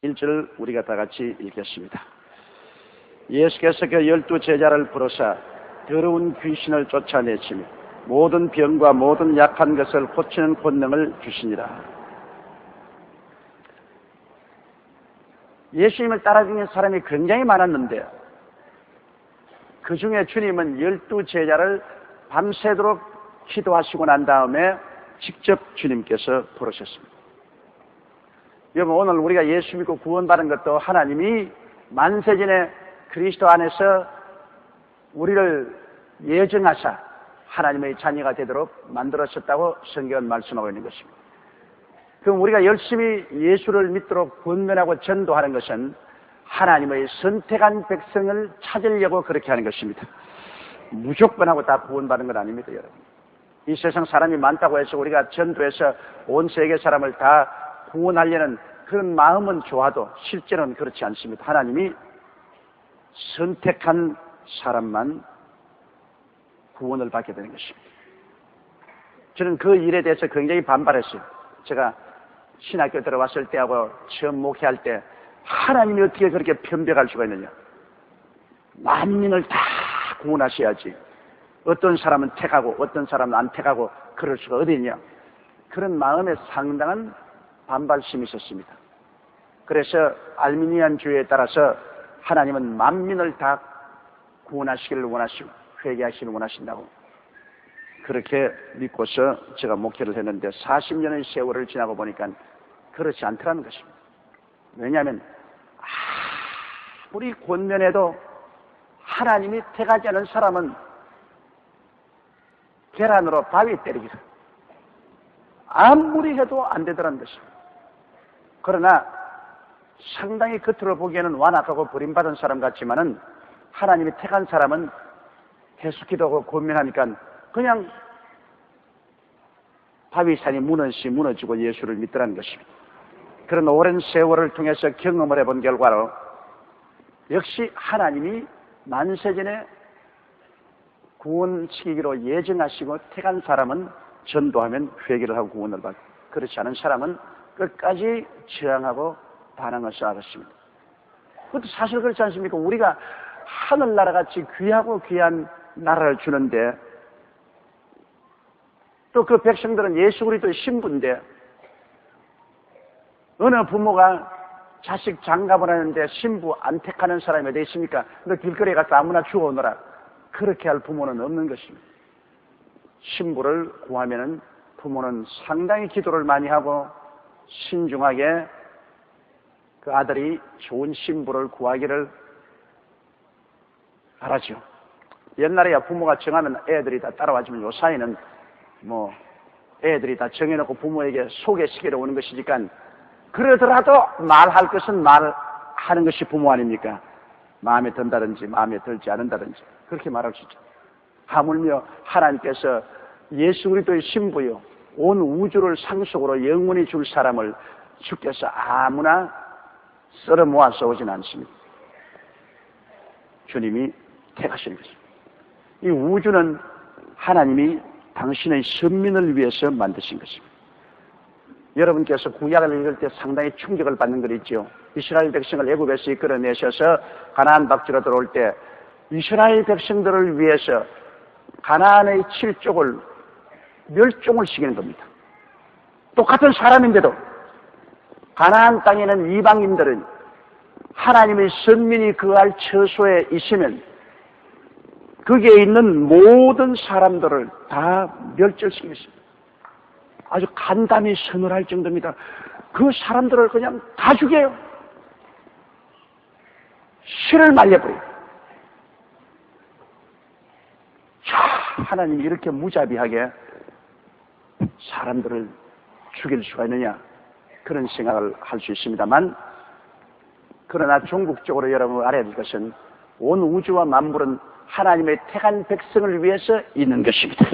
1절 우리가 다 같이 읽겠습니다. 예수께서 그 12 제자를 부르사 더러운 귀신을 쫓아내시며 모든 병과 모든 약한 것을 고치는 권능을 주시니라. 예수님을 따라다니는 사람이 굉장히 많았는데 그 중에 주님은 12 제자를 밤새도록 기도하시고 난 다음에 직접 주님께서 부르셨습니다. 여러분, 오늘 우리가 예수 믿고 구원받은 것도 하나님이 만세전에 그리스도 안에서 우리를 예정하사 하나님의 자녀가 되도록 만들어졌다고 성경은 말씀하고 있는 것입니다. 그럼 우리가 열심히 예수를 믿도록 권면하고 전도하는 것은 하나님의 선택한 백성을 찾으려고 그렇게 하는 것입니다. 무조건 하고 다 구원받은 건 아닙니다, 여러분. 이 세상 사람이 많다고 해서 우리가 전도해서 온 세계 사람을 다 구원하려는 그런 마음은 좋아도 실제로는 그렇지 않습니다. 하나님이 선택한 사람만 구원을 받게 되는 것입니다. 저는 그 일에 대해서 굉장히 반발했어요. 제가 신학교 들어왔을 때하고 처음 목회할 때 하나님이 어떻게 그렇게 편벽할 수가 있느냐. 만민을 다 구원하셔야지. 어떤 사람은 택하고 어떤 사람은 안 택하고 그럴 수가 어디 있냐. 그런 마음에 상당한 반발심이 있었습니다. 그래서 알미니안주의에 따라서 하나님은 만민을 다 구원하시기를 원하시고 회개하시기를 원하신다고 그렇게 믿고서 제가 목회를 했는데 40년의 세월을 지나고 보니까 그렇지 않더라는 것입니다. 왜냐하면 아무리 권면해도 하나님이 택하지 않은 사람은 계란으로 바위 때리기를 아무리 해도 안 되더라는 것입니다. 그러나 상당히 겉으로 보기에는 완악하고 버림받은 사람 같지만은 하나님이 택한 사람은 계속 기도하고 권면하니까 그냥 바위산이 무너지 무너지고 예수를 믿더라는 것입니다. 그런 오랜 세월을 통해서 경험을 해본 결과로 역시 하나님이 만세전에 구원시키기로 예정하시고 택한 사람은 전도하면 회개를 하고 구원을 받고 그렇지 않은 사람은 끝까지 저항하고 반항을 쌓았습니다. 그것도 사실 그렇지 않습니까? 우리가 하늘나라같이 귀하고 귀한 나라를 주는데 또 그 백성들은 예수 그리스도의 신부인데 어느 부모가 자식 장가를 하는데 신부 안 택하는 사람이 어디 있습니까? 너 길거리에 가서 아무나 주워오너라. 그렇게 할 부모는 없는 것입니다. 신부를 구하면은 부모는 상당히 기도를 많이 하고 신중하게 그 아들이 좋은 신부를 구하기를 바라죠. 옛날에야 부모가 정하면 애들이 다 따라와주면 요 사이는 뭐 애들이 다 정해놓고 부모에게 소개시키러 오는 것이니까 그러더라도 말할 것은 말하는 것이 부모 아닙니까? 마음에 든다든지 마음에 들지 않는다든지 그렇게 말할 수 있죠. 하물며 하나님께서 예수 그리스도의 신부요 온 우주를 상속으로 영원히 줄 사람을 주께서 아무나 썰어 모아서 오진 않습니다. 주님이 택하시는 것입니다. 이 우주는 하나님이 당신의 선민을 위해서 만드신 것입니다. 여러분께서 구약을 읽을 때 상당히 충격을 받는 것 있죠. 이스라엘 백성을 애굽에서 이끌어내셔서 가나안 박지로 들어올 때 이스라엘 백성들을 위해서 가나안의 7족을 멸종을 시키는 겁니다. 똑같은 사람인데도 가나안 땅에는 이방인들은 하나님의 선민이 거할 처소에 있으면 거기에 있는 모든 사람들을 다 멸절시키겠습니다. 아주 간담히 선언할 정도입니다. 그 사람들을 그냥 다 죽여요. 실을 말려버려요. 하나님이 이렇게 무자비하게 사람들을 죽일 수가 있느냐 그런 생각을 할 수 있습니다만 그러나 종국적으로 여러분 알아야 될 것은 온 우주와 만물은 하나님의 택한 백성을 위해서 있는 것입니다.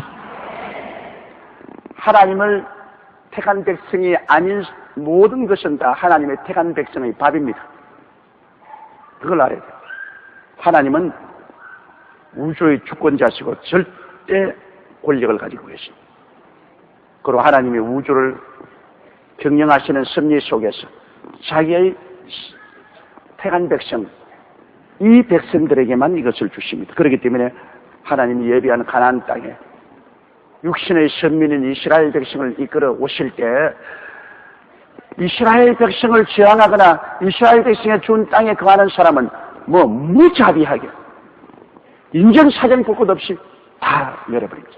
하나님을 택한 백성이 아닌 모든 것은 다 하나님의 택한 백성의 밥입니다. 그걸 알아야 돼요. 하나님은 우주의 주권자시고 절대 권력을 가지고 계십니다. 그리고 하나님이 우주를 경영하시는 섭리 속에서 자기의 택한 백성, 이 백성들에게만 이것을 주십니다. 그렇기 때문에 하나님이 예비한 가나안 땅에 육신의 선민인 이스라엘 백성을 이끌어 오실 때 이스라엘 백성을 저항하거나 이스라엘 백성의 준 땅에 거하는 사람은 무자비하게 인정사정 볼 것 없이 다 열어버립니다.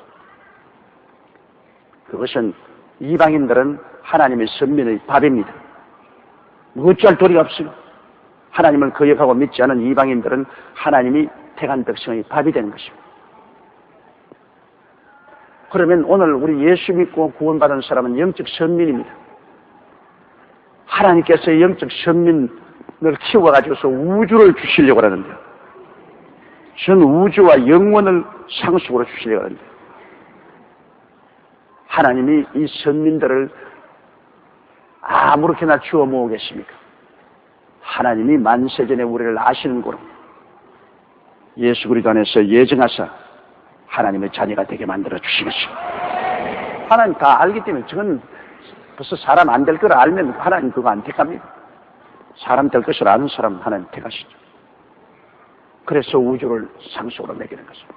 그것은 이방인들은 하나님의 선민의 밥입니다. 어찌할 도리가 없어요. 하나님을 거역하고 믿지 않은 이방인들은 하나님이 택한 백성의 밥이 되는 것입니다. 그러면 오늘 우리 예수 믿고 구원받은 사람은 영적 선민입니다. 하나님께서 영적 선민을 키워가지고서 우주를 주시려고 하는데요. 전 우주와 영원을 상속으로 주시려고 하는데요. 하나님이 이 선민들을 아무렇게나 주워 모으겠습니까? 하나님이 만세전에 우리를 아시는 거로 예수 그리스도 안에서 예정하사 하나님의 자녀가 되게 만들어 주신 것입니다. 하나님 다 알기 때문에 저건 벌써 사람 안 될 걸 알면 하나님 그거 안 택합니다. 사람 될 것을 아는 사람 하나님 택하시죠. 그래서 우주를 상속으로 매기는 것입니다.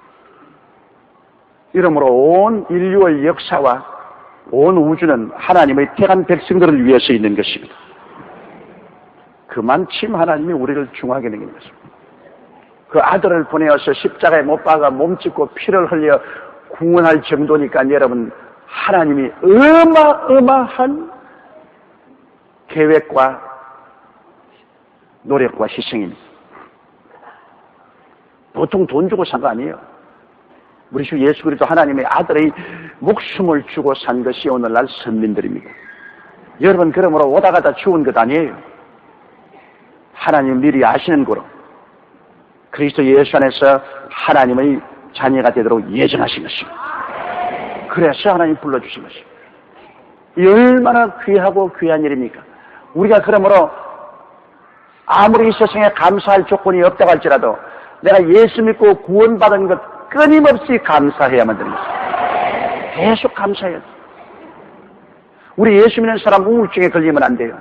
이러므로 온 인류의 역사와 온 우주는 하나님의 택한 백성들을 위해서 있는 것입니다. 그만큼 하나님이 우리를 중하게 내기는 것입니다. 그 아들을 보내어서 십자가에 못 박아 몸짓고 피를 흘려 구원할 정도니까 여러분 하나님이 어마어마한 계획과 노력과 희생입니다. 보통 돈 주고 산 거 아니에요. 우리 주 예수 그리스도 하나님의 아들의 목숨을 주고 산 것이 오늘날 선민들입니다. 여러분 그러므로 오다 가다 죽은 것 아니에요. 하나님 미리 아시는 거로 그리스도 예수 안에서 하나님의 자녀가 되도록 예정하신 것입니다. 그래서 하나님 불러주신 것입니다. 이 얼마나 귀하고 귀한 일입니까? 우리가 그러므로 아무리 이 세상에 감사할 조건이 없다고 할지라도 내가 예수 믿고 구원받은 것 끊임없이 감사해야만 되는 것입니다. 계속 감사해야 돼요. 우리 예수 믿는 사람 우울증에 걸리면 안 돼요.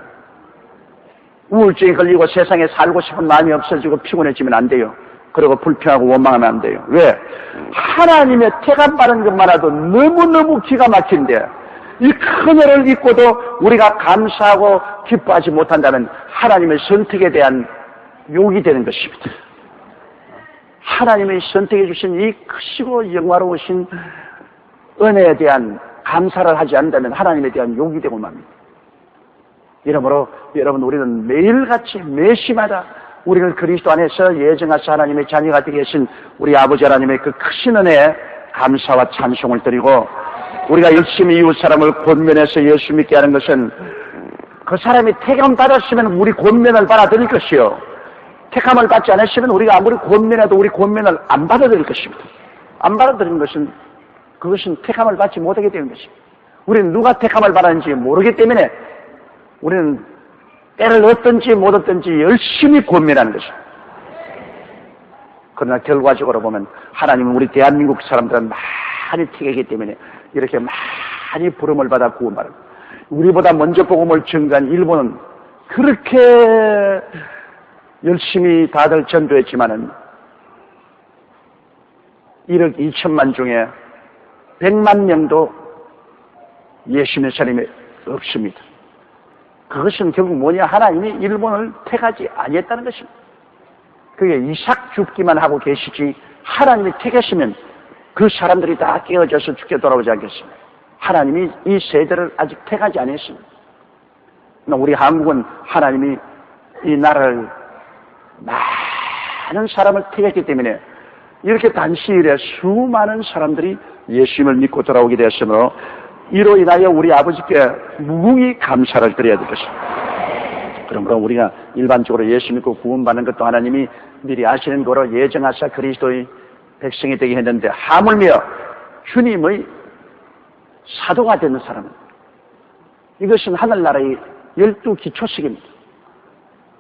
우울증에 걸리고 세상에 살고 싶은 마음이 없어지고 피곤해지면 안 돼요. 그리고 불평하고 원망하면 안 돼요. 왜? 하나님의 택안 받은 것만으로도 너무너무 기가 막힌데 이 큰 애를 잊고도 우리가 감사하고 기뻐하지 못한다면 하나님의 선택에 대한 욕이 되는 것입니다. 하나님의 선택해 주신 이 크시고 영화로우신 은혜에 대한 감사를 하지 않는다면 하나님에 대한 욕이 되고 맙니다. 이러므로 여러분 우리는 매일같이 매시마다 우리를 그리스도 안에서 예정하사 하나님의 자녀가 되게 하신 우리 아버지 하나님의 그 크신 은혜에 감사와 찬송을 드리고 우리가 열심히 이웃 사람을 권면해서 예수 믿게 하는 것은 그 사람이 택함 받았으면 우리 권면을 받아들일 것이요. 택함을 받지 않았으면 우리가 아무리 권면해도 우리 권면을 안 받아들일 것입니다. 안 받아들이는 것은 그것은 택함을 받지 못하게 되는 것입니다. 우리는 누가 택함을 받았는지 모르기 때문에 우리는 때를 얻든지 못 얻든지 열심히 권면하는 것입니다. 그러나 결과적으로 보면 하나님은 우리 대한민국 사람들은 많이 택하기 때문에 이렇게 많이 부름을 받아 구원받습니다. 우리보다 먼저 복음을 전가한 일본은 그렇게 열심히 다들 전도했지만은 1억 2천만 중에 100만 명도 예수 믿는 사람이 없습니다. 그것은 결국 뭐냐? 하나님이 일본을 택하지 아니했다는 것입니다. 그게 이삭 죽기만 하고 계시지 하나님이 택했으면 그 사람들이 다 깨어져서 죽게 돌아오지 않겠습니까? 하나님이 이 세대를 아직 택하지 않았습니다. 우리 한국은 하나님이 이 나라를 많은 사람을 택했기 때문에 이렇게 단시일에 수많은 사람들이 예수님을 믿고 돌아오게 되었으므로 이로 인하여 우리 아버지께 무궁히 감사를 드려야 될 것입니다. 그러므로 우리가 일반적으로 예수 믿고 구원받는 것도 하나님이 미리 아시는 거로 예정하사 그리스도의 백성이 되게 했는데 하물며 주님의 사도가 되는 사람은 이것은 하늘나라의 12기초식입니다.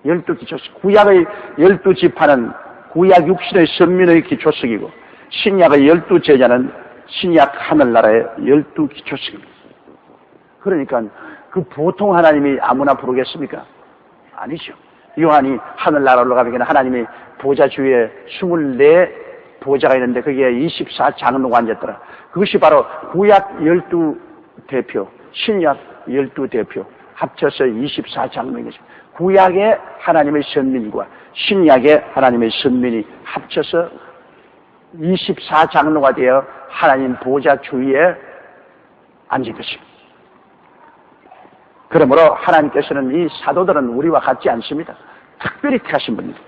12기초식. 구약의 12지파는 구약 육신의 선민의 기초식이고 신약의 12제자는 신약 하늘나라의 12기초식입니다. 그러니까 그 보통 하나님이 아무나 부르겠습니까? 아니죠. 요한이 하늘나라 올라가면 하나님이 보좌 주위에 24 보좌가 있는데 거기에 24장로가 앉았더라. 그것이 바로 구약 12대표, 신약 12대표 합쳐서 24장로인 것입니다. 구약의 하나님의 선민과 신약의 하나님의 선민이 합쳐서 24장로가 되어 하나님 보좌 주위에 앉은 것입니다. 그러므로 하나님께서는 이 사도들은 우리와 같지 않습니다. 특별히 택하신 분입니다.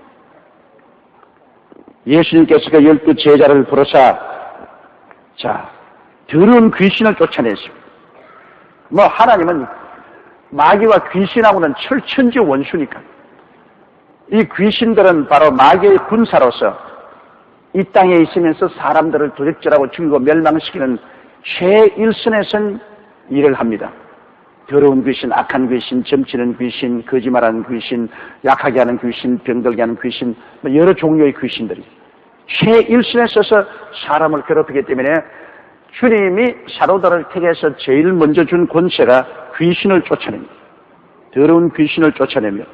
예수님께서 그 12 제자를 부르사 더러운 귀신을 쫓아냈습니다. 하나님은 마귀와 귀신하고는 철천지 원수니까 이 귀신들은 바로 마귀의 군사로서 이 땅에 있으면서 사람들을 도적질하고 죽이고 멸망시키는 최일선에 선 일을 합니다. 더러운 귀신, 악한 귀신, 점치는 귀신, 거짓말하는 귀신, 약하게 하는 귀신, 병들게 하는 귀신, 여러 종류의 귀신들이 최일선에 서서 사람을 괴롭히기 때문에 주님이 사도들을 택해서 제일 먼저 준 권세가 귀신을 쫓아냅니다. 더러운 귀신을 쫓아내며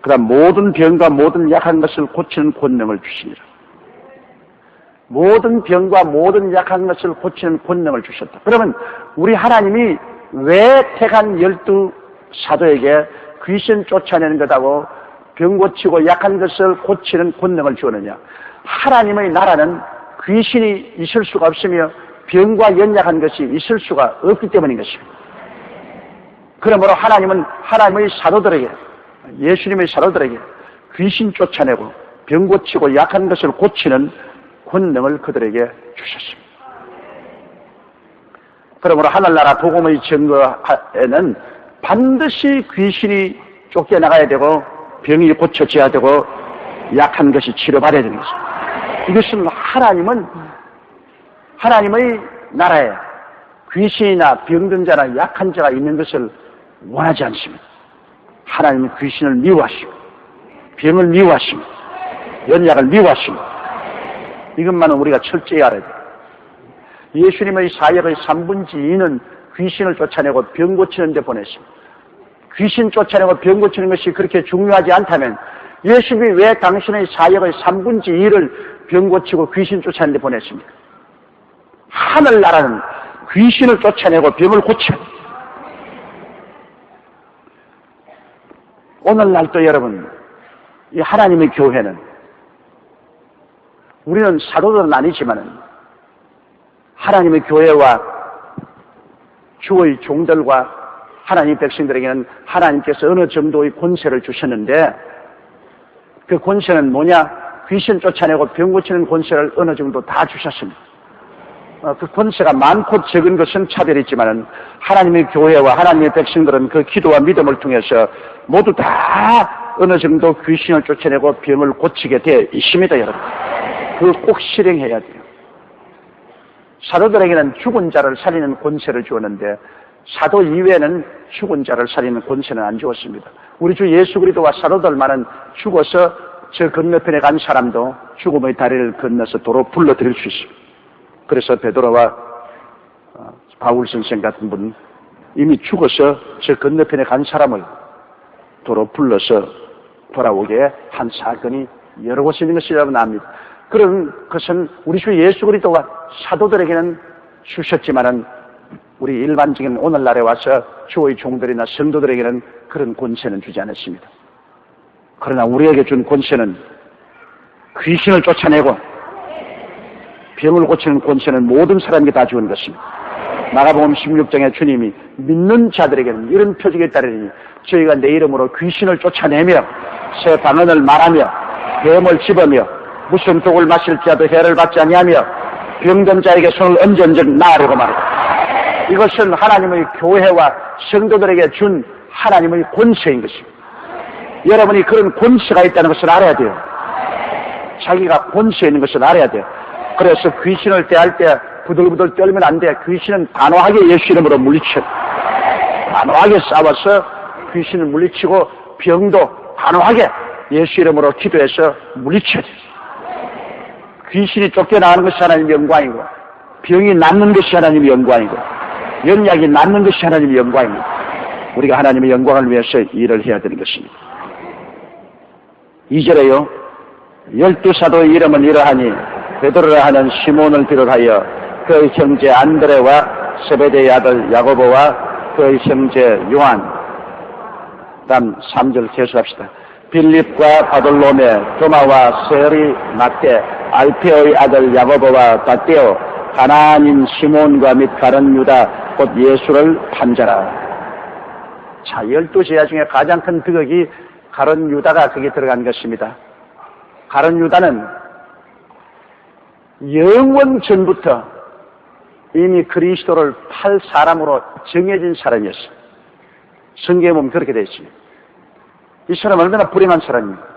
그다음 모든 병과 모든 약한 것을 고치는 권능을 주십니다. 모든 병과 모든 약한 것을 고치는 권능을 주셨다. 그러면 우리 하나님이 왜 택한 12 사도에게 귀신 쫓아내는 것하고 병 고치고 약한 것을 고치는 권능을 주었느냐? 하나님의 나라는 귀신이 있을 수가 없으며 병과 연약한 것이 있을 수가 없기 때문인 것입니다. 그러므로 하나님은 하나님의 사도들에게, 예수님의 사도들에게 귀신 쫓아내고 병 고치고 약한 것을 고치는 권능을 그들에게 주셨습니다. 그러므로 하늘나라 복음의 증거에는 반드시 귀신이 쫓겨나가야 되고 병이 고쳐져야 되고 약한 것이 치료받아야 되는 것입니다. 이것은 하나님의 나라에 귀신이나 병든 자나 약한 자가 있는 것을 원하지 않습니다. 하나님은 귀신을 미워하시고 병을 미워하시고 연약을 미워하시고 이것만은 우리가 철저히 알아야 돼요. 예수님의 사역의 3분의 2는 귀신을 쫓아내고 병 고치는 데 보냈습니다. 귀신 쫓아내고 병 고치는 것이 그렇게 중요하지 않다면 예수님이 왜 당신의 사역의 3분의 2를 병 고치고 귀신 쫓아내는 데 보냈습니까? 하늘나라는 귀신을 쫓아내고 병을 고쳐야 됩니다. 오늘날도 여러분, 이 하나님의 교회는 우리는 사도들은 아니지만 하나님의 교회와 주의 종들과 하나님 백성들에게는 하나님께서 어느 정도의 권세를 주셨는데 그 권세는 뭐냐? 귀신 쫓아내고 병 고치는 권세를 어느 정도 다 주셨습니다. 그 권세가 많고 적은 것은 차별이 있지만 하나님의 교회와 하나님의 백성들은 그 기도와 믿음을 통해서 모두 다 어느 정도 귀신을 쫓아내고 병을 고치게 되어 있습니다, 여러분. 그걸 꼭 실행해야 돼요. 사도들에게는 죽은 자를 살리는 권세를 주었는데 사도 이외에는 죽은 자를 살리는 권세는 안 주었습니다. 우리 주 예수 그리스도와 사도들만은 죽어서 저 건너편에 간 사람도 죽음의 다리를 건너서 도로 불러들일 수 있습니다. 그래서 베드로와 바울 선생 같은 분은 이미 죽어서 저 건너편에 간 사람을 도로 불러서 돌아오게 한 사건이 여러 곳에 있는 것이라고 압니다. 그런 것은 우리 주 예수 그리스도와 사도들에게는 주셨지만은 우리 일반적인 오늘날에 와서 주의 종들이나 성도들에게는 그런 권세는 주지 않았습니다. 그러나 우리에게 준 권세는 귀신을 쫓아내고 병을 고치는 권세는 모든 사람에게 다 주는 것입니다. 마가복음 16장에 주님이 믿는 자들에게는 이런 표적이 따르니 저희가 내 이름으로 귀신을 쫓아내며 새 방언을 말하며 뱀을 집으며 무슨 독을 마실 자도 해를 받지 아니하며 병든 자에게 손을 얹은즉 나으려고 말이다. 이것은 하나님의 교회와 성도들에게 준 하나님의 권세인 것입니다. 여러분이 그런 권세가 있다는 것을 알아야 돼요. 자기가 권세 있는 것을 알아야 돼요. 그래서 귀신을 대할 때 부들부들 떨면 안 돼. 귀신은 단호하게 예수 이름으로 물리쳐. 단호하게 싸워서 귀신을 물리치고 병도 단호하게 예수 이름으로 기도해서 물리쳐야 돼. 귀신이 쫓겨나가는 것이 하나님의 영광이고 병이 낫는 것이 하나님의 영광이고 연약이 낫는 것이 하나님의 영광입니다. 우리가 하나님의 영광을 위해서 일을 해야 되는 것입니다. 2절에요. 12사도의 이름은 이러하니 베드로라 하는 시몬을 비롯하여 그의 형제 안드레와 세베대의 아들 야고보와 그의 형제 요한. 다음 3절 계속합시다. 빌립과 바돌로메, 도마와 세리 막대, 알페오의 아들 야고보와 바떼오, 가나안인 시몬과 및 가룟 유다 곧 예수를 판자라. 자, 12제자 중에 가장 큰 비극이 가룟 유다가 거기에 들어간 것입니다. 가룟 유다는 영원 전부터 이미 그리스도를 팔 사람으로 정해진 사람이었어요. 성경에 보면 그렇게 되어 있습니다. 이 사람은 얼마나 불행한 사람입니까?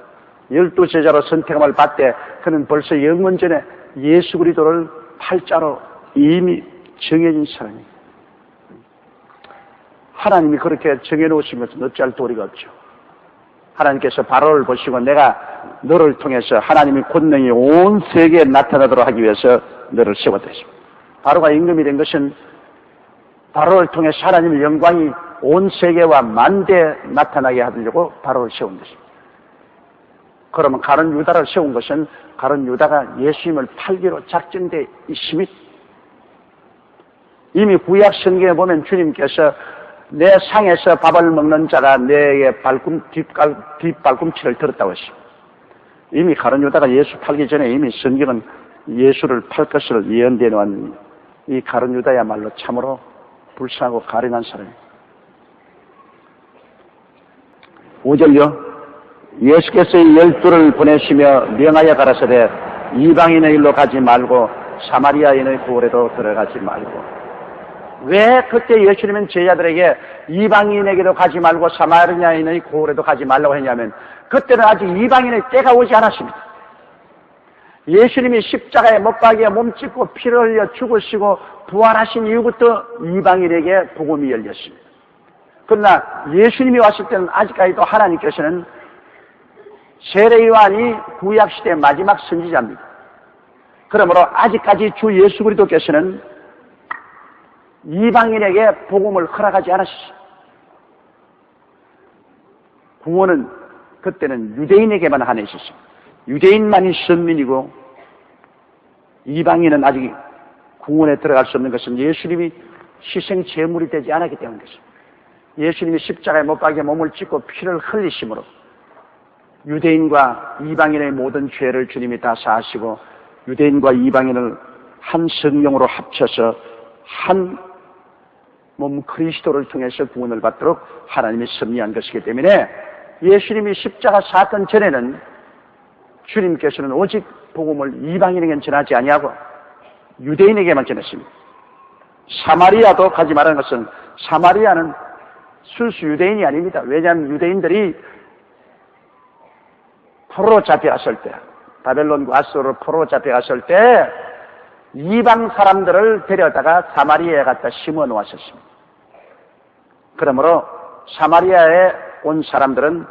12제자로 선택함을 받되 그는 벌써 영원 전에 예수 그리스도를 팔자로 이미 정해진 사람입니다. 하나님이 그렇게 정해놓으신 것은 어찌할 도리가 없죠. 하나님께서 바로를 보시고 내가 너를 통해서 하나님의 권능이 온 세계에 나타나도록 하기 위해서 너를 세웠다 했습니다. 바로가 임금이 된 것은 바로를 통해서 하나님의 영광이 온 세계와 만대에 나타나게 하려고 바로를 세운 것입니다. 그러면 가룟 유다를 세운 것은 가룟 유다가 예수님을 팔기로 작정되어 있습니다. 이미 구약 성경에 보면 주님께서 내 상에서 밥을 먹는 자가 내게 뒷발꿈치를 들었다고 했습니다. 이미 가룟 유다가 예수 팔기 전에 이미 성경은 예수를 팔 것을 예언되어 놓았는 이 가룟 유다야말로 참으로 불쌍하고 가련한 사람입니다. 5절요. 예수께서 이 12를 보내시며 명하여 가라사대 이방인의 일로 가지 말고 사마리아인의 고을에도 들어가지 말고. 왜 그때 예수님은 제자들에게 이방인에게도 가지 말고 사마리아인의 고을에도 가지 말라고 했냐면 그때는 아직 이방인의 때가 오지 않았습니다. 예수님이 십자가에 못 박여 몸짓고 피를 흘려 죽으시고 부활하신 이후부터 이방인에게 복음이 열렸습니다. 그러나 예수님이 왔을 때는 아직까지도 하나님께서는 세례 요한이 구약시대의 마지막 선지자입니다. 그러므로 아직까지 주 예수 그리스도께서는 이방인에게 복음을 허락하지 않으셨습니다. 구원은 그때는 유대인에게만 한해 있었습니다. 유대인만이 선민이고 이방인은 아직 구원에 들어갈 수 없는 것은 예수님이 희생 제물이 되지 않았기 때문입니다. 예수님이 십자가에 못 박여 몸을 찢고 피를 흘리심으로 유대인과 이방인의 모든 죄를 주님이 다 사하시고 유대인과 이방인을 한 성령으로 합쳐서 한 몸 그리스도를 통해서 구원을 받도록 하나님이 섭리한 것이기 때문에 예수님이 십자가 사건 전에는 주님께서는 오직 복음을 이방인에게는 전하지 아니하고 유대인에게만 전했습니다. 사마리아도 가지 말라는 것은 사마리아는 순수 유대인이 아닙니다. 왜냐하면 유대인들이 포로로 잡혀갔을 때 바벨론과 아수르로 포로로 잡혀갔을 때 이방 사람들을 데려다가 사마리아에 갖다 심어 놓았었습니다. 그러므로 사마리아에 온 사람들은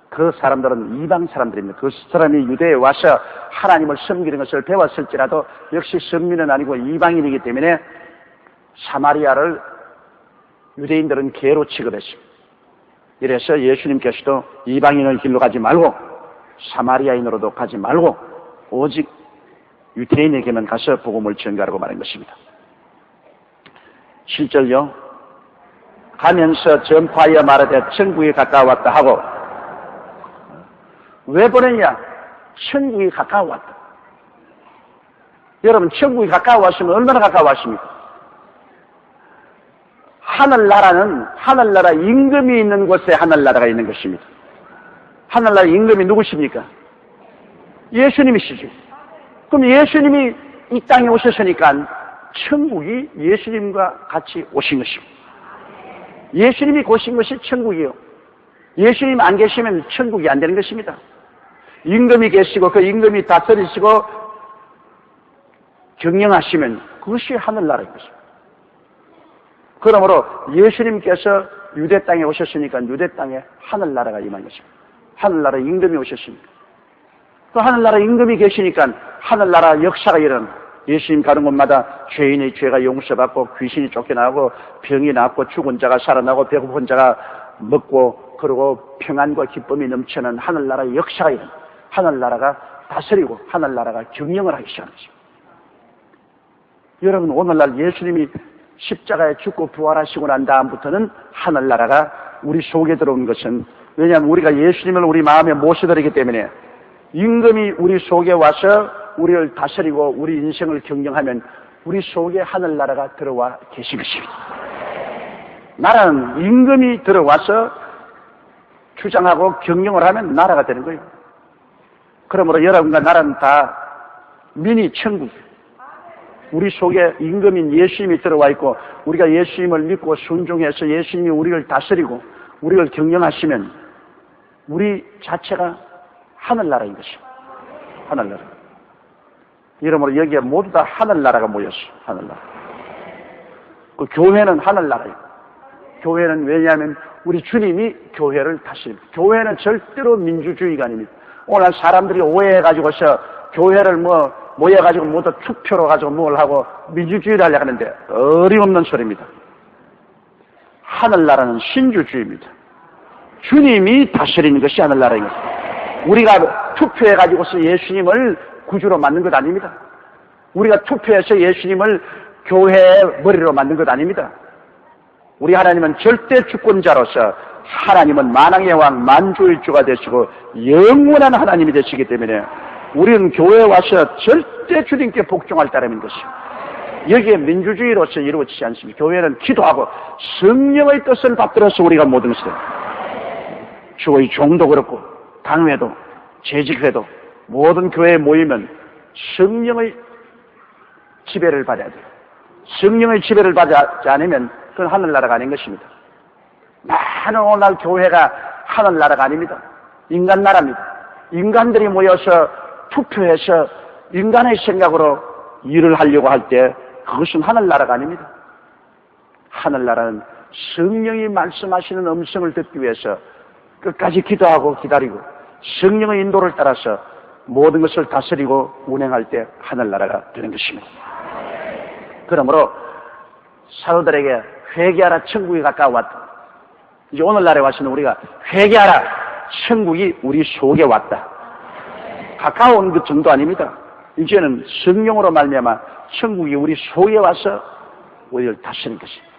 그 사람들은 이방 사람들입니다. 그 사람이 유대에 와서 하나님을 섬기는 것을 배웠을지라도 역시 선민은 아니고 이방인이기 때문에 사마리아를 유대인들은 개로 취급했습니다. 이래서 예수님께서도 이방인의 길로 가지 말고 사마리아인으로도 가지 말고 오직 유대인에게만 가서 복음을 전가하라고 말한 것입니다. 7절요. 가면서 전파하여 말하되 천국이 가까웠다 하고. 왜 보냈냐? 천국이 가까웠다. 여러분 천국이 가까웠으면 얼마나 가까웠습니까? 하늘나라 임금이 있는 곳에 하늘나라가 있는 것입니다. 하늘나라 임금이 누구십니까? 예수님이시죠. 그럼 예수님이 이 땅에 오셨으니까 천국이 예수님과 같이 오신 것입니다. 예수님이 오신 것이 천국이요. 예수님 안 계시면 천국이 안 되는 것입니다. 임금이 계시고 그 임금이 다스리시고 경영하시면 그것이 하늘나라인 것입니다. 그러므로 예수님께서 유대 땅에 오셨으니까 유대 땅에 하늘나라가 임한 것입니다. 하늘나라 임금이 오셨으니까. 또 하늘나라 임금이 계시니까 하늘나라 역사가 일어납니다. 예수님 가는 곳마다 죄인의 죄가 용서받고 귀신이 쫓겨나고 병이 낫고 죽은 자가 살아나고 배고픈 자가 먹고 그러고 평안과 기쁨이 넘치는 하늘나라의 역사가 일어나 하늘나라가 다스리고 하늘나라가 경영을 하기 시작하는 것입니다. 여러분, 오늘날 예수님이 십자가에 죽고 부활하시고 난 다음부터는 하늘나라가 우리 속에 들어온 것은, 왜냐하면 우리가 예수님을 우리 마음에 모셔드리기 때문에 임금이 우리 속에 와서 우리를 다스리고 우리 인생을 경영하면 우리 속에 하늘나라가 들어와 계신 것입니다. 나라는 임금이 들어와서 주장하고 경영을 하면 나라가 되는 거예요. 그러므로 여러분과 나라는 다 미니 천국이에요. 우리 속에 임금인 예수님이 들어와 있고 우리가 예수님을 믿고 순종해서 예수님이 우리를 다스리고 우리를 경영하시면 우리 자체가 하늘나라인 것입니다. 하늘나라. 이러므로 여기에 모두 다 하늘나라가 모였어요. 하늘나라. 그 교회는 하늘나라예요. 교회는 왜냐하면 우리 주님이 교회를 다스립니다. 교회는 절대로 민주주의가 아닙니다. 오늘 사람들이 오해해가지고서 교회를 모여가지고 모두 투표로 가지고 뭘 하고 민주주의를 하려고 하는데 어림없는 소리입니다. 하늘나라는 신주주의입니다. 주님이 다스리는 것이 하늘나라입니다. 우리가 투표해가지고서 예수님을 구주로 만든 것 아닙니다. 우리가 투표해서 예수님을 교회의 머리로 만든 것 아닙니다. 우리 하나님은 절대 주권자로서 하나님은 만왕의 왕 만주의 주가 되시고 영원한 하나님이 되시기 때문에 우리는 교회에 와서 절대 주님께 복종할 따름인 것이요. 여기에 민주주의로서 이루어지지 않습니다. 교회는 기도하고 성령의 뜻을 받들어서 우리가 모든 것을 주의 종도 그렇고 당회도 재직회도 모든 교회에 모이면 성령의 지배를 받아야 돼요. 성령의 지배를 받지 않으면 그건 하늘나라가 아닌 것입니다. 많은 오늘날 교회가 하늘나라가 아닙니다. 인간나라입니다. 인간들이 모여서 투표해서 인간의 생각으로 일을 하려고 할 때 그것은 하늘나라가 아닙니다. 하늘나라는 성령이 말씀하시는 음성을 듣기 위해서 끝까지 기도하고 기다리고 성령의 인도를 따라서 모든 것을 다스리고 운행할 때 하늘나라가 되는 것입니다. 그러므로 사도들에게 회개하라 천국이 가까워왔다. 이제 오늘날에 와서는 우리가 회개하라 천국이 우리 속에 왔다. 가까운 그 정도 아닙니다. 이제는 성령으로 말미암아 천국이 우리 속에 와서 우리를 다스리는 것입니다.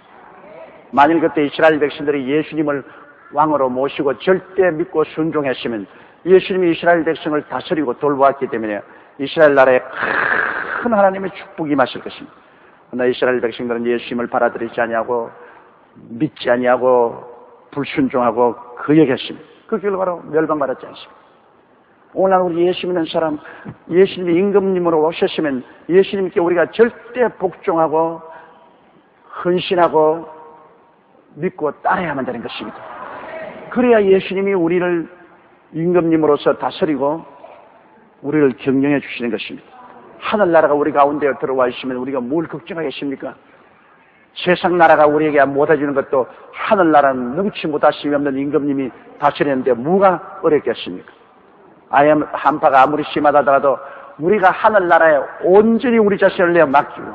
만일 그때 이스라엘 백성들이 예수님을 왕으로 모시고 절대 믿고 순종했으면 예수님이 이스라엘 백성을 다스리고 돌보았기 때문에 이스라엘 나라에 큰 하나님의 축복이 임하실 것입니다. 그러나 이스라엘 백성들은 예수님을 받아들이지 아니하고 믿지 아니하고 불순종하고 거역했습니다. 그 결과로 멸망받았지 않습니까? 오늘 우리 예수 믿는 사람, 예수님이 임금님으로 오셨으면 예수님께 우리가 절대 복종하고 헌신하고 믿고 따라야만 되는 것입니다. 그래야 예수님이 우리를 임금님으로서 다스리고 우리를 경영해 주시는 것입니다. 하늘나라가 우리 가운데 들어와 있으면 우리가 뭘 걱정하겠습니까? 세상 나라가 우리에게 못해주는 것도 하늘나라는 능치 못하심이 없는 임금님이 다스리는데 뭐가 어렵겠습니까? 한파가 아무리 심하다더라도 우리가 하늘나라에 온전히 우리 자신을 내어 맡기고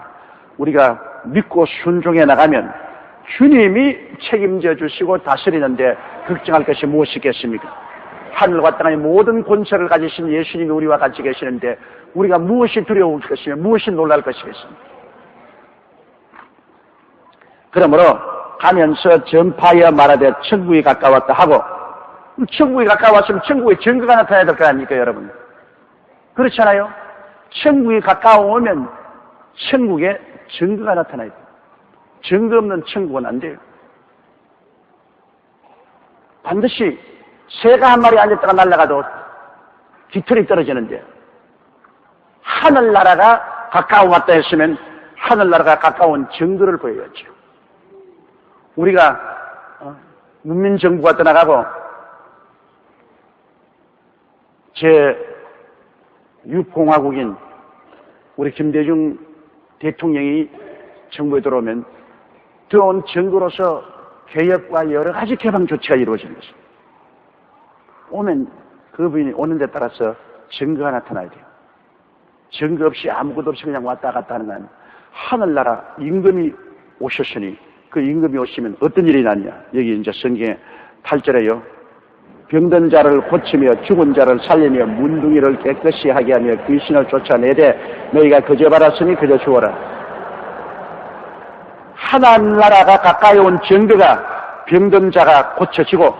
우리가 믿고 순종해 나가면 주님이 책임져 주시고 다스리는데 걱정할 것이 무엇이겠습니까? 하늘과 땅의 모든 권세를 가지신 예수님이 우리와 같이 계시는데 우리가 무엇이 두려울 것이며 무엇이 놀랄 것이겠습니까? 그러므로 가면서 전파하여 말하되 천국이 가까웠다 하고, 천국이 가까웠으면 천국에 증거가 나타나야 될 거 아닙니까, 여러분? 그렇잖아요? 천국이 가까워오면 천국에 증거가 나타나야 돼요. 증거 없는 천국은 안 돼요. 반드시 새가 한 마리 앉았다가 날아가도 깃털이 떨어지는데 하늘나라가 가까워왔다 했으면 하늘나라가 가까운 증거를 보여야죠. 우리가 문민정부가 떠나가고 제6공화국인 우리 김대중 대통령이 정부에 들어오면 들어온 증거로서 개혁과 여러 가지 개방 조치가 이루어지는 것입니다. 오면 그분이 오는 데 따라서 증거가 나타나야 돼요. 증거 없이 아무것도 없이 그냥 왔다 갔다 하는 건 하늘나라 임금이 오셨으니 그 임금이 오시면 어떤 일이 나냐. 여기 이제 성경에 8절에요. 병든 자를 고치며 죽은 자를 살리며 문둥이를 깨끗이 하게 하며 귀신을 쫓아내되 너희가 그저 받았으니 그저 주어라. 하나나라가 가까이 온 증거가 병든 자가 고쳐지고,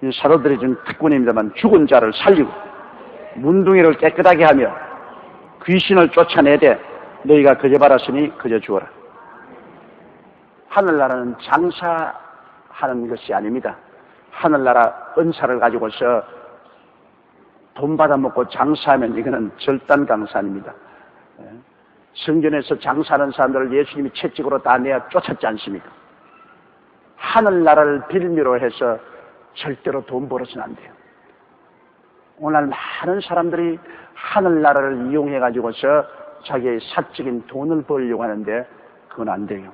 이 사도들이 준 특권입니다만 죽은 자를 살리고 문둥이를 깨끗하게 하며 귀신을 쫓아내되 너희가 그저 받았으니 그저 주어라. 하늘나라는 장사하는 것이 아닙니다. 하늘나라 은사를 가지고서 돈 받아먹고 장사하면 이거는 절단강산입니다. 성전에서 장사하는 사람들을 예수님이 채찍으로 다 내어 쫓았지 않습니까? 하늘나라를 빌미로 해서 절대로 돈 벌어서는 안 돼요. 오늘 많은 사람들이 하늘나라를 이용해가지고서 자기의 사적인 돈을 벌려고 하는데 그건 안 돼요.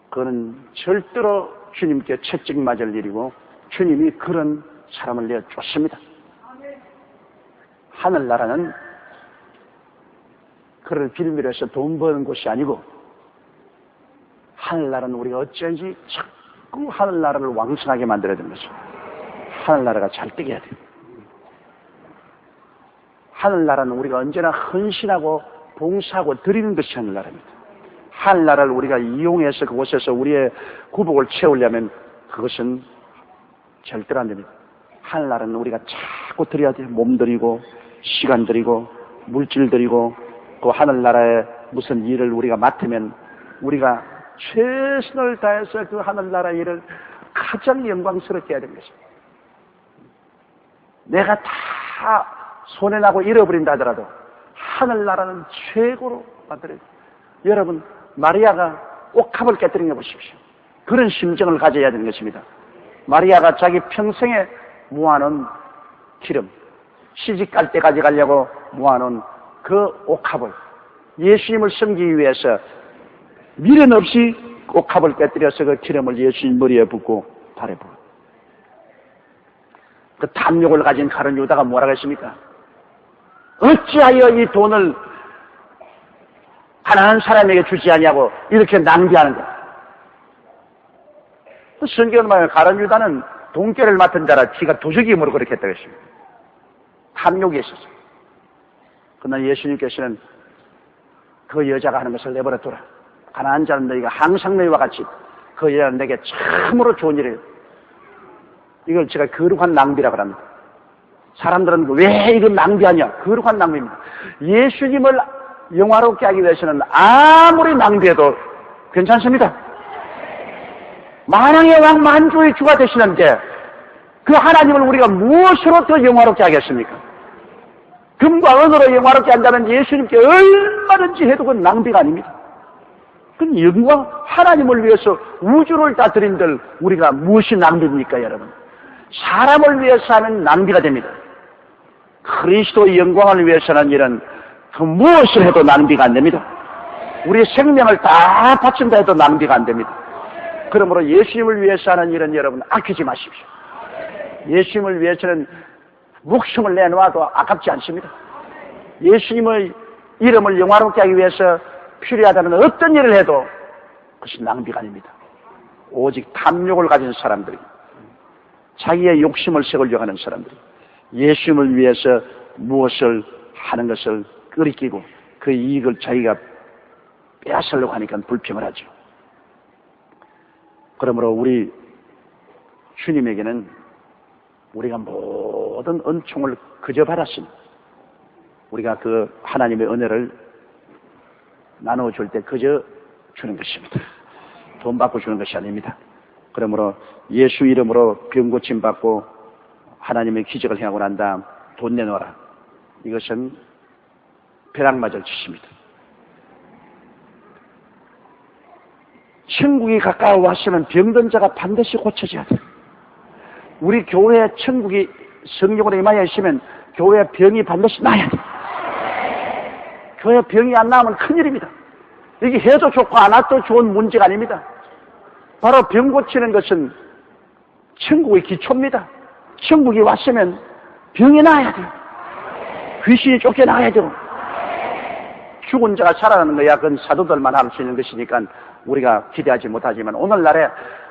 그거는 절대로 주님께 채찍 맞을 일이고 주님이 그런 사람을 내어 쫓습니다. 하늘나라는 그를 빌미로 해서 돈 버는 곳이 아니고 하늘나라는 우리가 어찌하든지 자꾸 하늘나라를 왕성하게 만들어야 되는 것입니다. 하늘나라가 잘 되게 해야 돼요. 하늘나라는 우리가 언제나 헌신하고 봉사하고 드리는 것이 하늘나라입니다. 하늘나라를 우리가 이용해서 그곳에서 우리의 구복을 채우려면 그것은 절대로 안 됩니다. 하늘나라는 우리가 자꾸 드려야 돼요. 몸 드리고 시간 드리고 물질 드리고 그 하늘나라에 무슨 일을 우리가 맡으면 우리가 최선을 다해서 그 하늘나라 일을 가장 영광스럽게 해야 되는 것입니다. 내가 다 손해나고 잃어버린다 하더라도 하늘나라는 최고로 만들어야 돼요. 여러분, 마리아가 옥합을 깨뜨린 거 보십시오. 그런 심정을 가져야 되는 것입니다. 마리아가 자기 평생에 모아놓은 기름, 시집갈 때까지 가려고 모아놓은 그 옥합을 예수님을 섬기기 위해서 미련 없이 옥합을 깨뜨려서 그 기름을 예수님 머리에 붓고 발에 붓고, 그 탐욕을 가진 가룟 유다가 뭐라고 했습니까? 어찌하여 이 돈을 가난한 사람에게 주지 않냐고 이렇게 낭비하는가? 성경은 말하면 가룟 유다는 돈깨를 맡은 자라 지가 도적임으로 그렇게 했다고 했습니다. 탐욕이 있었어. 그러나 예수님께서는 그 여자가 하는 것을 내버려둬라. 가난한 자는 너희가 항상 너희와 같이, 그 여자는 내게 참으로 좋은 일이에요. 이걸 제가 거룩한 낭비라고 합니다. 사람들은 왜 이걸 낭비하냐? 거룩한 낭비입니다. 예수님을 영화롭게 하기 위해서는 아무리 낭비해도 괜찮습니다. 만왕의 왕 만주의 주가 되시는데 그 하나님을 우리가 무엇으로 더 영화롭게 하겠습니까? 금과 은으로 영화롭게 한다면 예수님께 얼마든지 해도 그건 낭비가 아닙니다. 그건 영광, 하나님을 위해서 우주를 다 드린들 우리가 무엇이 낭비입니까, 여러분? 사람을 위해서 하면 낭비가 됩니다. 그리스도의 영광을 위해서는 일은 그 무엇을 해도 낭비가 안 됩니다. 우리의 생명을 다 바친다 해도 낭비가 안 됩니다. 그러므로 예수님을 위해서 하는 일은 여러분 아끼지 마십시오. 예수님을 위해서는 목숨을 내놓아도 아깝지 않습니다. 예수님의 이름을 영화롭게 하기 위해서 필요하다는 어떤 일을 해도 그것이 낭비가 아닙니다. 오직 탐욕을 가진 사람들이, 자기의 욕심을 세우려고 하는 사람들이 예수님을 위해서 무엇을 하는 것을 끄리끼고 그 이익을 자기가 빼앗으려고 하니까 불평을 하죠. 그러므로 우리 주님에게는 우리가 모든 은총을 그저 받았으니 우리가 그 하나님의 은혜를 나눠줄 때 그저 주는 것입니다. 돈 받고 주는 것이 아닙니다. 그러므로 예수 이름으로 병 고침 받고 하나님의 기적을 행하고 난 다음 돈 내놓아라. 이것은 벼락맞을 짓입니다. 천국이 가까워 왔으면 병든 자가 반드시 고쳐져야 돼. 우리 교회에 천국이 성령으로 임하여 있으면 교회 병이 반드시 나야 돼. 교회 병이 안 나오면 큰일입니다. 이게 해도 좋고 안 해도 좋은 문제가 아닙니다. 바로 병 고치는 것은 천국의 기초입니다. 천국이 왔으면 병이 나야 돼요. 귀신이 쫓겨나야 되고, 죽은 자가 살아나는 거야. 그건 사도들만 할 수 있는 것이니까 우리가 기대하지 못하지만 오늘날에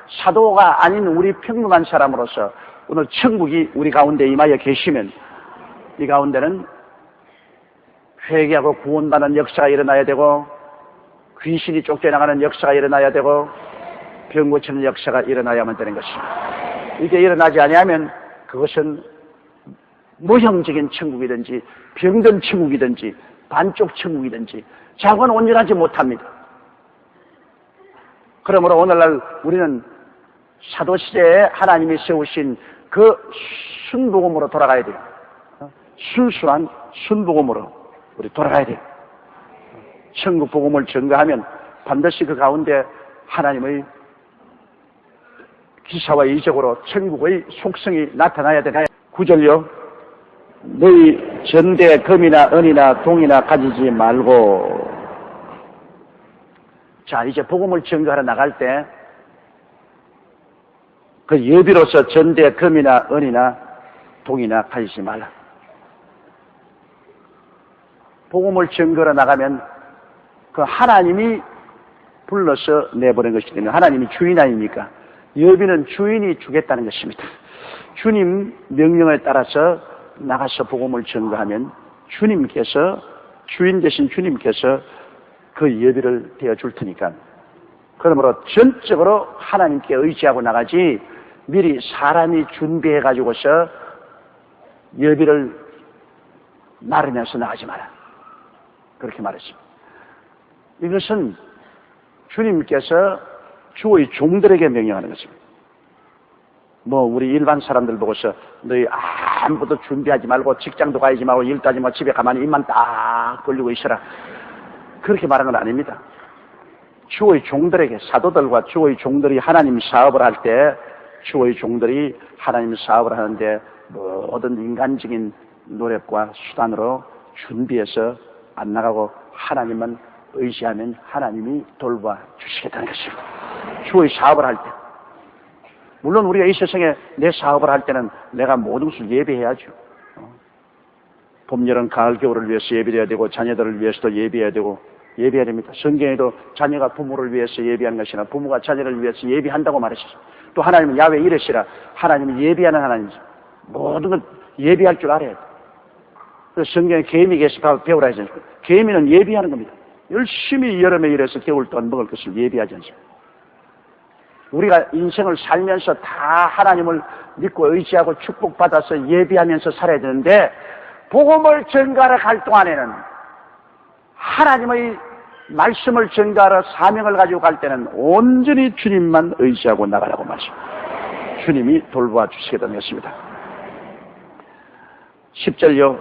사도가 아닌 우리 평범한 사람으로서 오늘 천국이 우리 가운데 임하여 계시면 이 가운데는 회개하고 구원받는 역사가 일어나야 되고 귀신이 쫓겨나가는 역사가 일어나야 되고 병 고치는 역사가 일어나야만 되는 것입니다. 이게 일어나지 아니하면 그것은 모형적인 천국이든지 병든 천국이든지 반쪽 천국이든지 자고는 온전하지 못합니다. 그러므로 오늘날 우리는 사도시대에 하나님이 세우신 그 순복음으로 돌아가야 돼요. 순수한 순복음으로 우리 돌아가야 돼요. 천국 복음을 전가하면 반드시 그 가운데 하나님의 기사와 이적으로 천국의 속성이 나타나야 되나요? 9절요. 너희 전대에 금이나 은이나 동이나 가지지 말고. 자, 이제 복음을 전가하러 나갈 때 그 예비로서 전대에 금이나 은이나 동이나 가지지 말라. 복음을 전가하러 나가면 그 하나님이 불러서 내보낸 것이기 때문에 하나님이 주인 아닙니까? 예비는 주인이 주겠다는 것입니다. 주님 명령에 따라서 나가서 복음을 전가하면 주님께서 주인 되신 주님께서 그 예비를 되어줄 테니까 그러므로 전적으로 하나님께 의지하고 나가지 미리 사람이 준비해 가지고서 예비를 나르면서 나가지 마라. 그렇게 말했습니다. 이것은 주님께서 주의 종들에게 명령하는 것입니다. 뭐 우리 일반 사람들 보고서 너희 아무것도 준비하지 말고 직장도 가야지 말고 일도 하지 말고 집에 가만히 입만 딱 벌리고 있어라. 그렇게 말하는 건 아닙니다. 주의 종들에게 사도들과 주의 종들이 하나님 사업을 할 때 주의 종들이 하나님 사업을 하는데 모든 인간적인 노력과 수단으로 준비해서 안 나가고 하나님만 의지하면 하나님이 돌봐 주시겠다는 것입니다. 주의 사업을 할 때. 물론 우리가 이 세상에 내 사업을 할 때는 내가 모든 것을 예비해야죠. 봄, 여름, 가을, 겨울을 위해서 예비해야 되고 자녀들을 위해서도 예비해야 되고 예비해야 됩니다. 성경에도 자녀가 부모를 위해서 예비하는 것이나 부모가 자녀를 위해서 예비한다고 말했습니다. 또 하나님은 야외 이르시라. 하나님은 예비하는 하나님이죠. 모든 걸 예비할 줄 알아야 돼요. 그래서 성경에 계미에서 배우라 하지 않습니까? 계미는 예비하는 겁니다. 열심히 여름에 일해서 겨울 동안 먹을 것을 예비하지 않습니까? 우리가 인생을 살면서 다 하나님을 믿고 의지하고 축복받아서 예비하면서 살아야 되는데 복음을 전가하러 갈 동안에는 하나님의 말씀을 전가하러 사명을 가지고 갈 때는 온전히 주님만 의지하고 나가라고 말씀합니다. 주님이 돌보아 주시겠다는 것입니다. 10절요.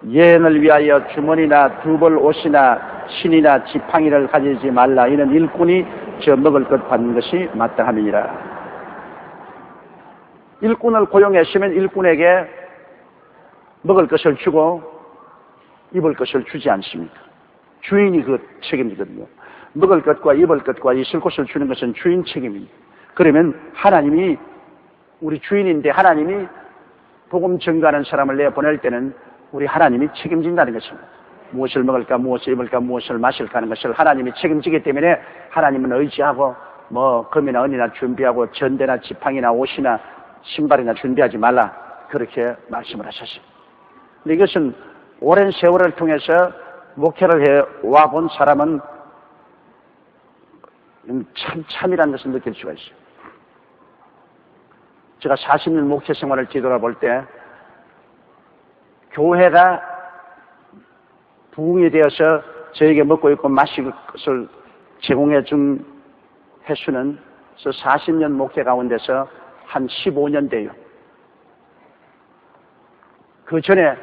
예언을 위하여 주머니나 두벌 옷이나 신이나 지팡이를 가지지 말라. 이는 일꾼이 저 먹을 것 받는 것이 마땅함이니라. 일꾼을 고용했으면 일꾼에게 먹을 것을 주고 입을 것을 주지 않습니까? 주인이 그 책임이거든요. 먹을 것과 입을 것과 있을 곳을 주는 것은 주인 책임입니다. 그러면 하나님이 우리 주인인데 하나님이 복음 전가하는 사람을 내보낼 때는 우리 하나님이 책임진다는 것입니다. 무엇을 먹을까, 무엇을 입을까, 무엇을 마실까 하는 것을 하나님이 책임지기 때문에 하나님은 의지하고 뭐 금이나 은이나 준비하고 전대나 지팡이나 옷이나 신발이나 준비하지 말라. 그렇게 말씀을 하셨습니다. 근데 이것은 오랜 세월을 통해서 목회를 해와본 사람은 참이라는 것을 느낄 수가 있어요. 제가 40년 목회 생활을 뒤돌아볼 때 교회가 부흥이 되어서 저에게 먹고 입고 마실 것을 제공해 준 횟수는 40년 목회 가운데서 한 15년 돼요. 그 전에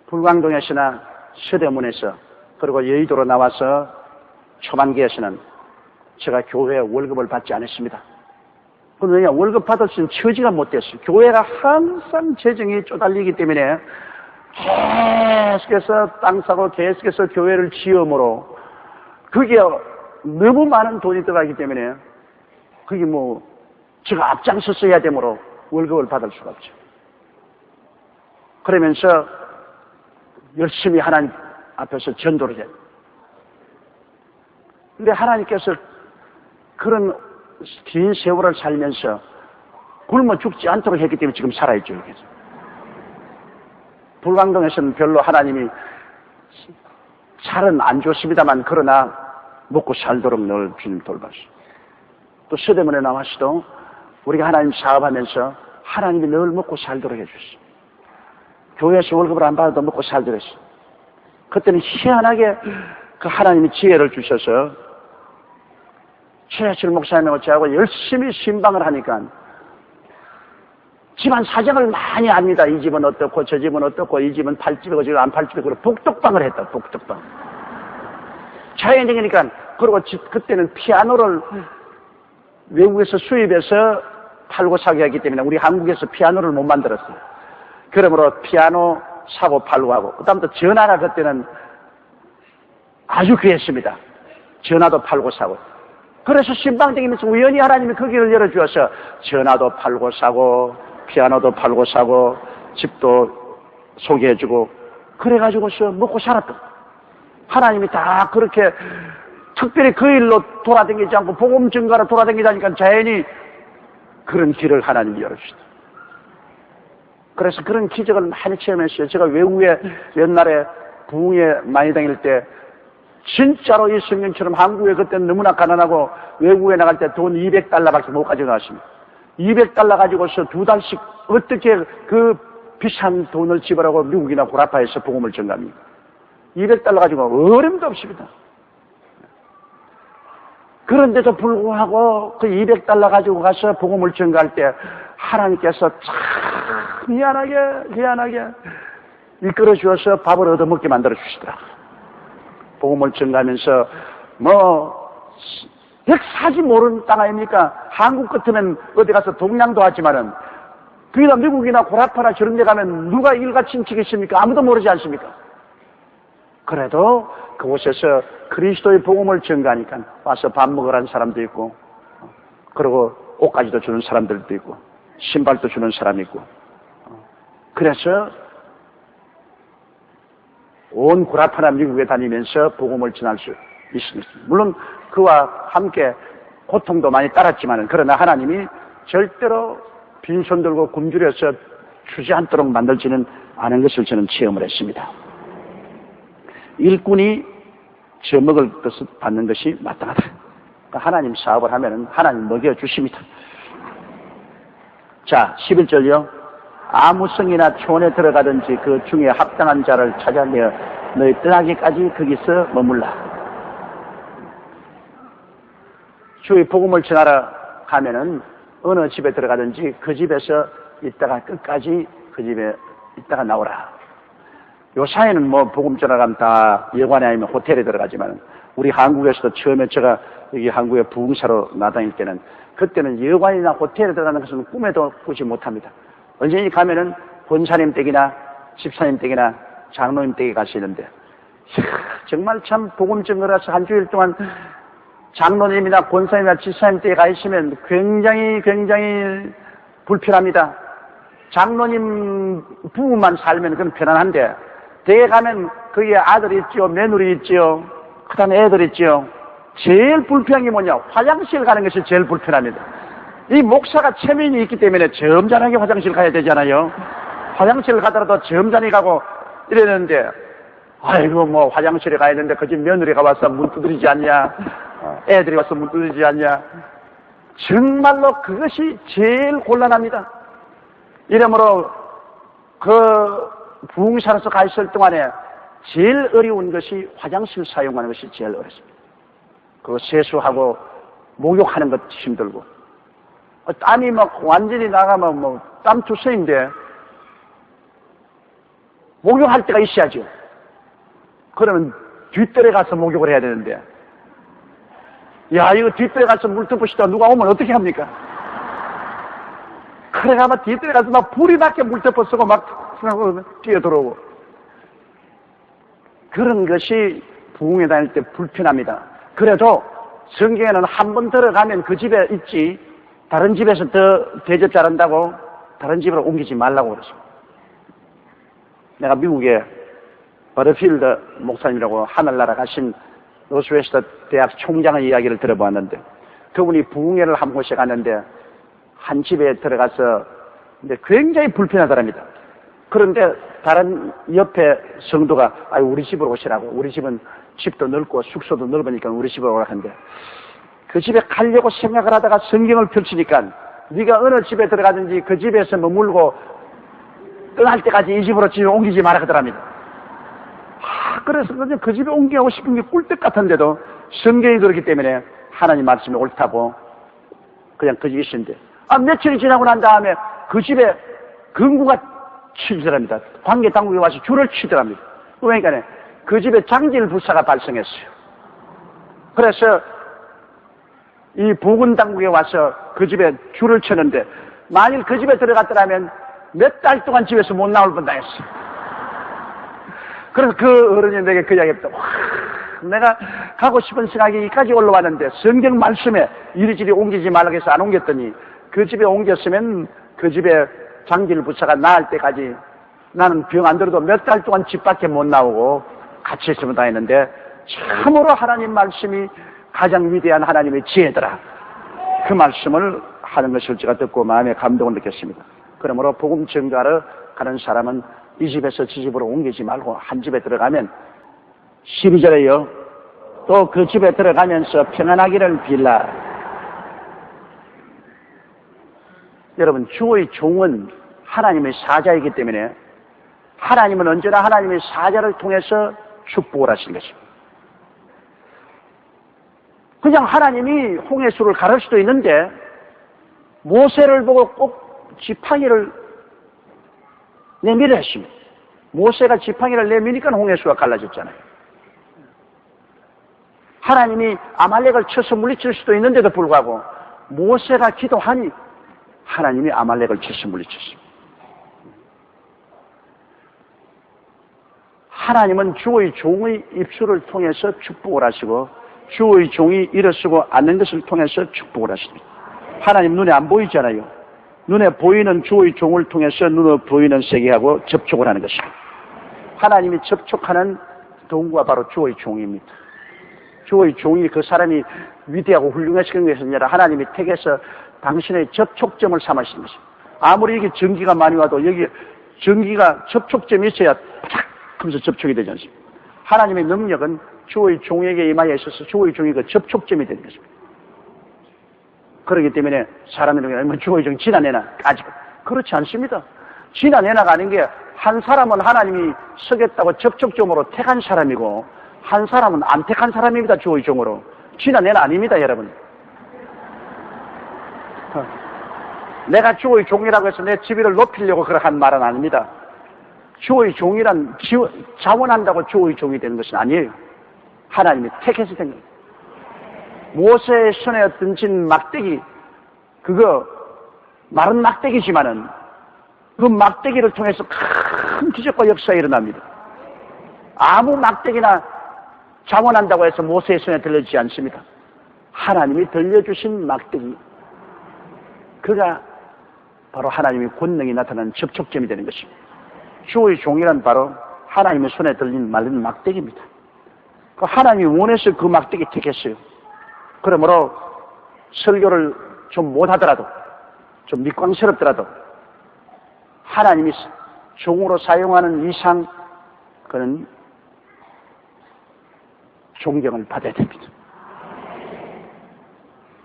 불광동에서나 서대문에서 그리고 여의도로 나와서 초반기에서는 제가 교회 월급을 받지 않았습니다. 그럼 왜냐? 월급 받을 수 있는 처지가 못 됐어요. 교회가 항상 재정이 쪼달리기 때문에 계속해서 땅 사고 계속해서 교회를 지음으로 그게 너무 많은 돈이 들어가기 때문에 그게 뭐 제가 앞장서서 해야 되므로 월급을 받을 수가 없죠. 그러면서 열심히 하나님 앞에서 전도를 해요. 근데 하나님께서 그런 긴 세월을 살면서 굶어 죽지 않도록 했기 때문에 지금 살아있죠. 여기서. 불광동에서는 별로 하나님이 살은 안 좋습니다만 그러나 먹고 살도록 늘 주님 돌봤어요. 또 서대문에 나와서도 우리가 하나님 사업하면서 하나님이 늘 먹고 살도록 해주셨어요. 교회에서 월급을 안 받아도 먹고 살도록 했어요. 그때는 희한하게 그 하나님이 지혜를 주셔서 최하철 목사님하고 저하고 열심히 신방을 하니까 집안 사정을 많이 압니다. 이 집은 어떻고 저 집은 어떻고 이 집은 팔집이고 지금 안 팔집이고 그리고 복덕방을 했다. 복덕방. 자연적이니까 그리고 그때는 피아노를 외국에서 수입해서 팔고 사기 하기 때문에 우리 한국에서 피아노를 못 만들었어요. 그러므로 피아노 사고 팔고 하고 그다음부터 전화가 그때는 아주 귀했습니다. 전화도 팔고 사고. 그래서 신방댕기면서 우연히 하나님이 그 길을 열어주어서 전화도 팔고 사고 피아노도 팔고 사고 집도 소개해주고 그래가지고서 먹고 살았다. 하나님이 다 그렇게 특별히 그 일로 돌아다니지 않고 복음 증가로 돌아다니다니까 자연히 그런 길을 하나님이 열어주시다. 그래서 그런 기적을 많이 체험했어요. 제가 외국에 옛날에 부흥에 많이 다닐 때 진짜로 이 성경처럼 한국에 그때는 너무나 가난하고 외국에 나갈 때 돈 $200밖에 못 가지고 나왔습니다. $200 가지고서 2달씩 어떻게 그 비싼 돈을 지불하고 미국이나 구라파에서 복음을 전가합니까? $200 가지고 어림도 없습니다. 그런데도 불구하고 그 $200 가지고 가서 복음을 전가할 때 하나님께서 참 희한하게 이끌어 주어서 밥을 얻어먹게 만들어 주시더라. 복음을 전가하면서 역사지 모르는 땅 아닙니까? 한국 같으면 어디 가서 동양도 하지만은 그이나 미국이나 고라파나 저런 데 가면 누가 일가친치겠습니까? 아무도 모르지 않습니까? 그래도 그곳에서 그리스도의 복음을 전가하니까 와서 밥 먹으라는 사람도 있고 그리고 옷가지도 주는 사람들도 있고 신발도 주는 사람이 있고 그래서 온 구라파나 미국에 다니면서 복음을 전할 수 있습니다. 물론 그와 함께 고통도 많이 따랐지만 그러나 하나님이 절대로 빈손 들고 굶주려서 주지 않도록 만들지는 않은 것을 저는 체험을 했습니다. 일꾼이 저 먹을 것을 받는 것이 마땅하다. 하나님 사업을 하면 하나님 먹여주십니다. 자, 11절요. 아무 성이나 촌에 들어가든지 그 중에 합당한 자를 찾아내어 너희 떠나기까지 거기서 머물라. 주의 복음을 전하러 가면은 어느 집에 들어가든지 그 집에서 있다가 끝까지 그 집에 있다가 나오라. 요 사이는 복음 전하러 가면 다 여관에 아니면 호텔에 들어가지만 우리 한국에서도 처음에 제가 여기 한국에 부흥사로 나다닐 때는 그때는 여관이나 호텔에 들어가는 것은 꿈에도 꾸지 못합니다. 언제니 가면은 권사님 댁이나 집사님 댁이나 장로님 댁에 가시는데 정말 참 복음 전하러서 한 주일 동안 장로님이나 권사님이나 집사님 댁에 가 있으면 굉장히 불편합니다. 장로님 부부만 살면 그건 편안한데 댁에 가면 거기에 아들이 있지요, 며느리 있지요, 그 다음에 애들 있지요. 제일 불편한 게 뭐냐? 화장실 가는 것이 제일 불편합니다. 이 목사가 체면이 있기 때문에 점잖하게 화장실 가야 되잖아요. 화장실 가더라도 점잖이 가고 이랬는데 아이고 화장실에 가야 되는데 그 집 며느리가 와서 문 두드리지 않냐, 애들이 와서 문 두드리지 않냐. 정말로 그것이 제일 곤란합니다. 이러므로 그 부흥사로서 가 있을 동안에 제일 어려운 것이 화장실 사용하는 것이 제일 어렵습니다. 그 세수하고 목욕하는 것 힘들고 땀이 완전히 나가면 땀 투성인데 목욕할 때가 있어야죠. 그러면 뒷뜰에 가서 목욕을 해야 되는데 야 이거 뒷뜰에 가서 물 덮으시다 누가 오면 어떻게 합니까? 그래가 막 뒷뜰에 가서 막 불이 나게 물 덮어 쓰고 막 뛰어 들어오고 그런 것이 부흥에 다닐 때 불편합니다. 그래도 성경에는 한 번 들어가면 그 집에 있지 다른 집에서 더 대접 잘한다고 다른 집으로 옮기지 말라고 그랬습니다. 내가 미국에 버터필드 목사님이라고 하늘나라 가신 노스웨스트 대학 총장의 이야기를 들어보았는데 그분이 부흥회를 한 곳에 갔는데 한 집에 들어가서 근데 굉장히 불편하더랍니다. 그런데 다른 옆에 성도가 우리 집으로 오시라고, 우리 집은 집도 넓고 숙소도 넓으니까 우리 집으로 오라고 하는데 그 집에 가려고 생각을 하다가 성경을 펼치니까 네가 어느 집에 들어가든지 그 집에서 머물고 떠날 때까지 이 집으로 집에 옮기지 마라 그러더랍니다. 그래서 그냥 그 집에 옮기고 싶은 게 꿀떡 같은데도 성경이 그렇기 때문에 하나님 말씀이 옳다고 그냥 그 집에 있었는데 며칠이 지나고 난 다음에 그 집에 금구가 치더랍니다. 관계 당국이 와서 줄을 치더랍니다. 그러니까 그 집에 장질 불사가 발생했어요. 그래서 이 보건 당국에 와서 그 집에 줄을 쳤는데 만일 그 집에 들어갔더라면 몇 달 동안 집에서 못 나올 뻔다 했어요. 그래서 그 어른이 내게 그 이야기했다. 내가 가고 싶은 생각이 여기까지 올라왔는데 성경 말씀에 이리저리 옮기지 말라고 해서 안 옮겼더니 그 집에 옮겼으면 그 집에 장질 부사가 나을 때까지 나는 병 안 들어도 몇 달 동안 집 밖에 못 나오고 같이 있으면 다 했는데 참으로 하나님 말씀이 가장 위대한 하나님의 지혜더라. 그 말씀을 하는 것을 제가 듣고 마음에 감동을 느꼈습니다. 그러므로 복음 전가하러 가는 사람은 이 집에서 저 집으로 옮기지 말고 한 집에 들어가면 12절에요. 또 그 집에 들어가면서 평안하기를 빌라. 여러분 주의 종은 하나님의 사자이기 때문에 하나님은 언제나 하나님의 사자를 통해서 축복을 하시는 것입니다. 그냥 하나님이 홍해수를 가를 수도 있는데 모세를 보고 꼭 지팡이를 내밀어 했습니다. 모세가 지팡이를 내미니까 홍해수가 갈라졌잖아요. 하나님이 아말렉을 쳐서 물리칠 수도 있는데도 불구하고 모세가 기도하니 하나님이 아말렉을 쳐서 물리쳤습니다. 하나님은 주의 종의 입술을 통해서 축복을 하시고 주의 종이 일어서고 앉는 것을 통해서 축복을 하십니다. 하나님 눈에 안 보이잖아요. 눈에 보이는 주의 종을 통해서 눈에 보이는 세계하고 접촉을 하는 것입니다. 하나님이 접촉하는 도구가 바로 주의 종입니다. 주의 종이 그 사람이 위대하고 훌륭하신 것이 아니라 하나님이 택해서 당신의 접촉점을 삼으시는 것입니다. 아무리 이게 전기가 많이 와도 여기 전기가 접촉점이 있어야 팍 하면서 접촉이 되지 않습니까? 하나님의 능력은 주의 종에게 임하여 있어서 주의 종이 그 접촉점이 되는 것입니다. 그렇기 때문에 사람들은 주의 종 지나내나 아직 그렇지 않습니다. 지나내나가 아닌 게 한 사람은 하나님이 서겠다고 접촉점으로 택한 사람이고 한 사람은 안 택한 사람입니다. 주의 종으로. 지나내나 아닙니다. 여러분. 내가 주의 종이라고 해서 내 지위를 높이려고 그렇게 한 말은 아닙니다. 주의 종이란 자원한다고 주의 종이 되는 것은 아니에요. 하나님이 택해서 된 거예요. 모세의 손에 던진 막대기, 그거 마른 막대기지만은 그 막대기를 통해서 큰 기적과 역사가 일어납니다. 아무 막대기나 자원한다고 해서 모세의 손에 들려지지 않습니다. 하나님이 들려주신 막대기, 그가 바로 하나님의 권능이 나타나는 접촉점이 되는 것입니다. 주의 종이란 바로 하나님의 손에 들린 마른 막대기입니다. 하나님이 원해서 그 막대기 택했어요. 그러므로 설교를 좀 못하더라도, 좀 밑광스럽더라도 하나님이 종으로 사용하는 이상 그는 존경을 받아야 됩니다.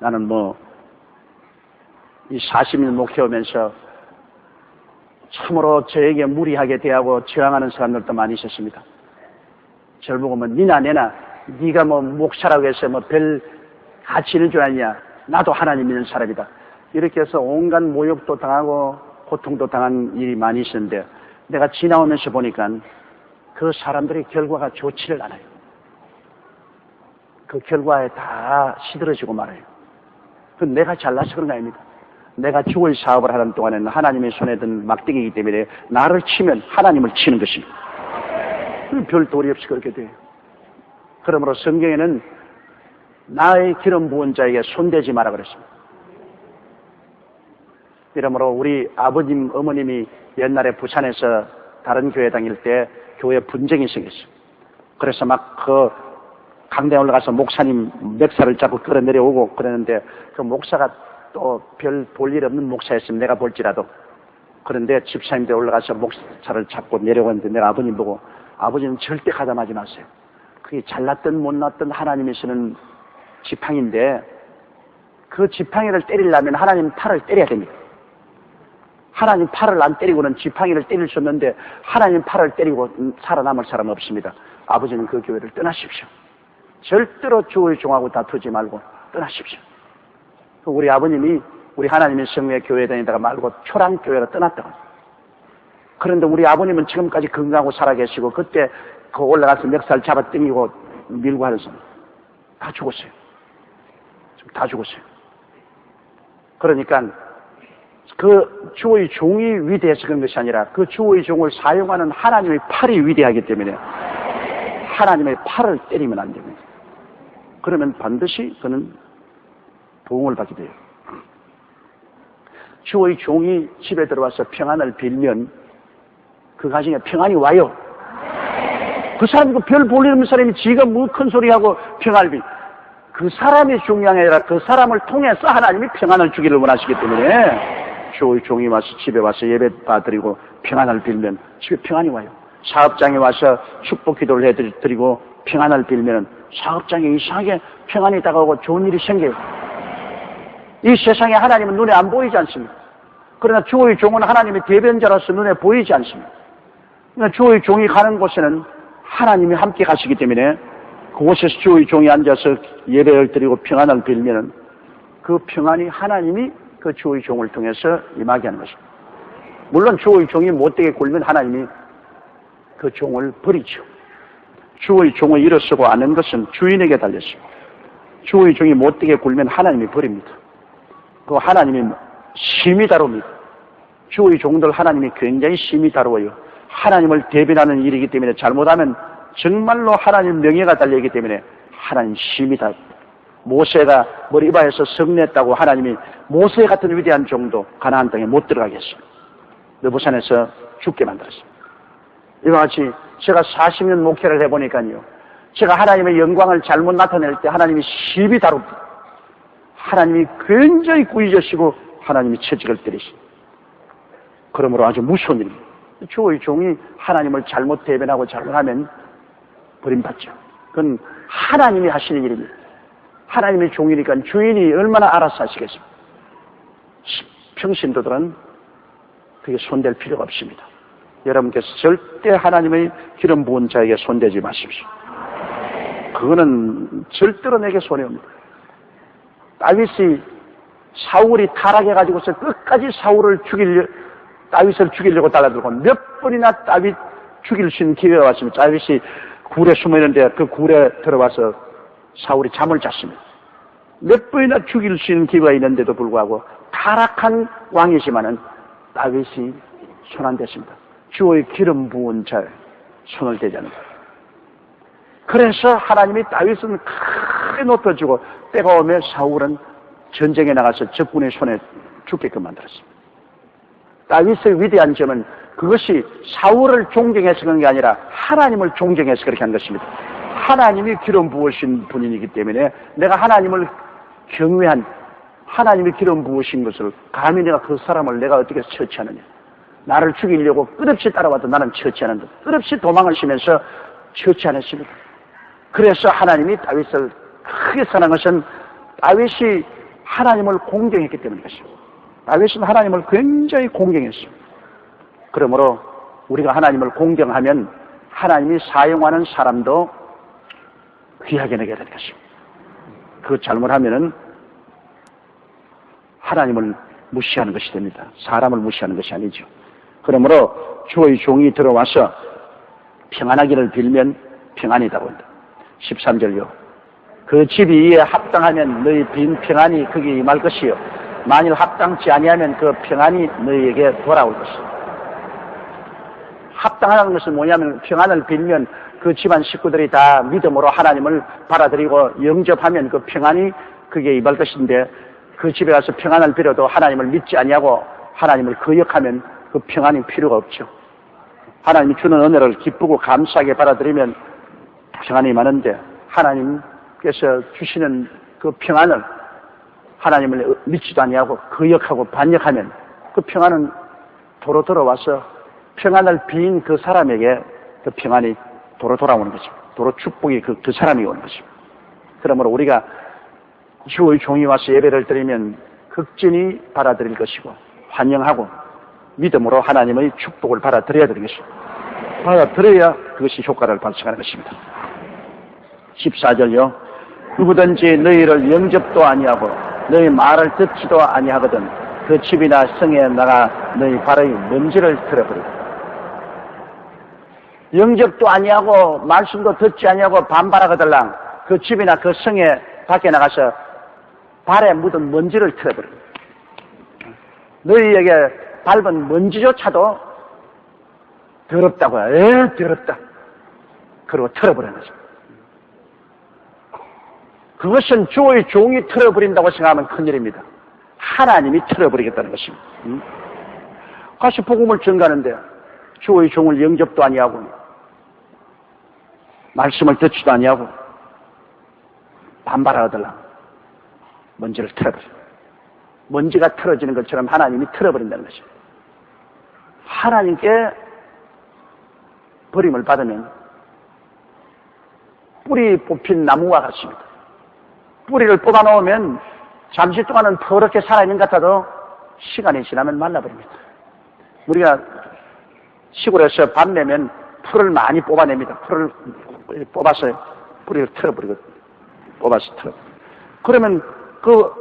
나는 이 40일 목회하면서 참으로 저에게 무리하게 대하고 저항하는 사람들도 많이 있었습니다. 저를 보고 니나 내나 네가 목사라고 해서 별 가치 있는 줄 아냐. 나도 하나님 믿는 사람이다. 이렇게 해서 온갖 모욕도 당하고 고통도 당한 일이 많이 있었는데 내가 지나오면서 보니까 그 사람들의 결과가 좋지를 않아요. 그 결과에 다 시들어지고 말아요. 그건 내가 잘나서 그런 거 아닙니다. 내가 주의 사업을 하는 동안에는 하나님의 손에 든 막대기이기 때문에 나를 치면 하나님을 치는 것입니다. 별 도리 없이 그렇게 돼요. 그러므로 성경에는 나의 기름 부은 자에게 손대지 마라 그랬습니다. 이러므로 우리 아버님, 어머님이 옛날에 부산에서 다른 교회 다닐 때 교회 분쟁이 생겼어요. 그래서 막 강당에 올라가서 목사님 멱살을 잡고 끌어내려오고 그러는데 그 목사가 또 별 볼 일 없는 목사였으면 내가 볼지라도 그런데 집사님들 올라가서 목사를 잡고 내려오는데 내가 아버님 보고 아버지는 절대 가담하지 마세요. 그게 잘났든 못났든 하나님이 쓰는 지팡이인데 그 지팡이를 때리려면 하나님 팔을 때려야 됩니다. 하나님 팔을 안 때리고는 지팡이를 때릴 수 없는데 하나님 팔을 때리고 살아남을 사람 없습니다. 아버지는 그 교회를 떠나십시오. 절대로 주의 종하고 다투지 말고 떠나십시오. 우리 아버님이 우리 하나님의 성령의 교회에 다니다가 말고 초랑교회로 떠났다고. 그런데 우리 아버님은 지금까지 건강하고 살아계시고 그때 그 올라가서 멱살 잡아 당기고 밀고 하는 사람 다 죽었어요. 지금 다 죽었어요. 그러니까 그 주의 종이 위대해서 그런 것이 아니라 그 주의 종을 사용하는 하나님의 팔이 위대하기 때문에 하나님의 팔을 때리면 안 됩니다. 그러면 반드시 그는 보응을 받게 돼요. 주의 종이 집에 들어와서 평안을 빌면 그 가정에 평안이 와요. 그 사람이 별 볼 일 없는 사람이 지가 뭐 큰 소리하고 평안을 빌. 그 사람이 중요한 게 아니라 그 사람을 통해서 하나님이 평안을 주기를 원하시기 때문에 주의 종이 와서 집에 와서 예배 받드리고 평안을 빌면 집에 평안이 와요. 사업장에 와서 축복 기도를 해드리고 평안을 빌면 사업장에 이상하게 평안이 다가오고 좋은 일이 생겨요. 이 세상에 하나님은 눈에 안 보이지 않습니다. 그러나 주의 종은 하나님의 대변자로서 눈에 보이지 않습니다. 그러나 주의 종이 가는 곳에는 하나님이 함께 가시기 때문에 그곳에서 주의 종이 앉아서 예배를 드리고 평안을 빌면 그 평안이 하나님이 그 주의 종을 통해서 임하게 하는 것입니다. 물론 주의 종이 못되게 굴면 하나님이 그 종을 버리죠. 주의 종을 일어서고 아는 것은 주인에게 달렸습니다. 주의 종이 못되게 굴면 하나님이 버립니다. 그 하나님이 심히 다룹니다. 주의 종들 하나님이 굉장히 심히 다루어요. 하나님을 대변하는 일이기 때문에 잘못하면 정말로 하나님 명예가 달려있기 때문에 하나님 심히 다룹니다. 모세가 머리바에서 성냈다고 하나님이 모세 같은 위대한 종도 가나안 땅에 못 들어가게 했습니다. 느부산에서 죽게 만들었습니다. 이와 같이 제가 40년 목회를 해보니까요. 제가 하나님의 영광을 잘못 나타낼 때 하나님이 심히 다룹니다. 하나님이 굉장히 꾸짖으시고 하나님이 채찍을 때리십니다. 그러므로 아주 무서운 일입니다. 주의 종이 하나님을 잘못 대변하고 잘못하면 버림받죠. 그건 하나님이 하시는 일입니다. 하나님의 종이니까 주인이 얼마나 알아서 하시겠습니까? 평신도들은 그게 손댈 필요가 없습니다. 여러분께서 절대 하나님의 기름 부은 자에게 손대지 마십시오. 그거는 절대로 내게 손해 옵니다. 다윗이 사울이 타락해가지고서 끝까지 다윗을 죽이려고 달라들고 몇 번이나 다윗 죽일 수 있는 기회가 왔습니다. 다윗이 굴에 숨어 있는데 그 굴에 들어와서 사울이 잠을 잤습니다. 몇 번이나 죽일 수 있는 기회가 있는데도 불구하고 타락한 왕이지만은 다윗이 손 안 댔습니다. 주의 기름 부은 자에 손을 대지 않는다. 그래서 하나님이 다윗은 크게 높여주고 때가 오면 사울은 전쟁에 나가서 적군의 손에 죽게끔 만들었습니다. 다윗의 위대한 점은 그것이 사울을 존경해서 그런 게 아니라 하나님을 존경해서 그렇게 한 것입니다. 하나님이 기름 부으신 분이기 때문에 내가 하나님을 경외한 하나님이 기름 부으신 것을 감히 내가 그 사람을 내가 어떻게 처치하느냐. 나를 죽이려고 끝없이 따라와도 나는 처치하는데 끝없이 도망을 치면서 처치 안 했습니다. 그래서 하나님이 다윗을 크게 사랑한 것은 다윗이 하나님을 공경했기 때문인 것입니다. 다윗은 하나님을 굉장히 공경했습니다. 그러므로 우리가 하나님을 공경하면 하나님이 사용하는 사람도 귀하게 여겨야 되는 것입니다. 그 잘못하면은 하나님을 무시하는 것이 됩니다. 사람을 무시하는 것이 아니죠. 그러므로 주의 종이 들어와서 평안하기를 빌면 평안이라고 한다. 13절요. 그 집이 이에 합당하면 너희 빈 평안이 거기에 임할 것이요. 만일 합당치 아니하면 그 평안이 너희에게 돌아올 것이다. 합당하는 것은 뭐냐면 평안을 빌면 그 집안 식구들이 다 믿음으로 하나님을 받아들이고 영접하면 그 평안이 그게 임할 것인데 그 집에 가서 평안을 빌어도 하나님을 믿지 아니하고 하나님을 거역하면 그 평안이 필요가 없죠. 하나님이 주는 은혜를 기쁘고 감사하게 받아들이면 평안이 많은데 하나님께서 주시는 그 평안을 하나님을 믿지도 아니하고 거역하고 반역하면 그 평안은 도로 들어와서 평안을 비인 그 사람에게 그 평안이 도로 돌아오는 것입니다. 도로 축복이 그 사람이 오는 것입니다. 그러므로 우리가 주의 종이 와서 예배를 드리면 극진히 받아들일 것이고 환영하고 믿음으로 하나님의 축복을 받아들여야 되는 것입니다. 받아들여야 그것이 효과를 발생하는 것입니다. 14절요. 누구든지 너희를 영접도 아니하고 너희 말을 듣지도 아니하거든 그 집이나 성에 나가 너희 발의 먼지를 틀어버리고. 영접도 아니하고 말씀도 듣지 아니하고 반발하거들랑 그 집이나 그 성에 밖에 나가서 발에 묻은 먼지를 틀어버리고. 너희에게 밟은 먼지조차도 더럽다고요. 더럽다. 그리고 틀어버리는 거죠. 그것은 주의 종이 틀어버린다고 생각하면 큰일입니다. 하나님이 틀어버리겠다는 것입니다. 다시 복음을 전가하는데 주의 종을 영접도 아니하고 말씀을 듣지도 아니하고 반발하더라 먼지를 틀어버려. 먼지가 틀어지는 것처럼 하나님이 틀어버린다는 것입니다. 하나님께 버림을 받으면 뿌리 뽑힌 나무와 같습니다. 뿌리를 뽑아놓으면 잠시 동안은 퍼렇게 살아있는 것 같아도 시간이 지나면 말라버립니다. 우리가 시골에서 밥 내면 풀을 많이 뽑아냅니다. 풀을 뽑아서 뿌리를 틀어버리고 뽑아서 틀어버리고. 그러면 그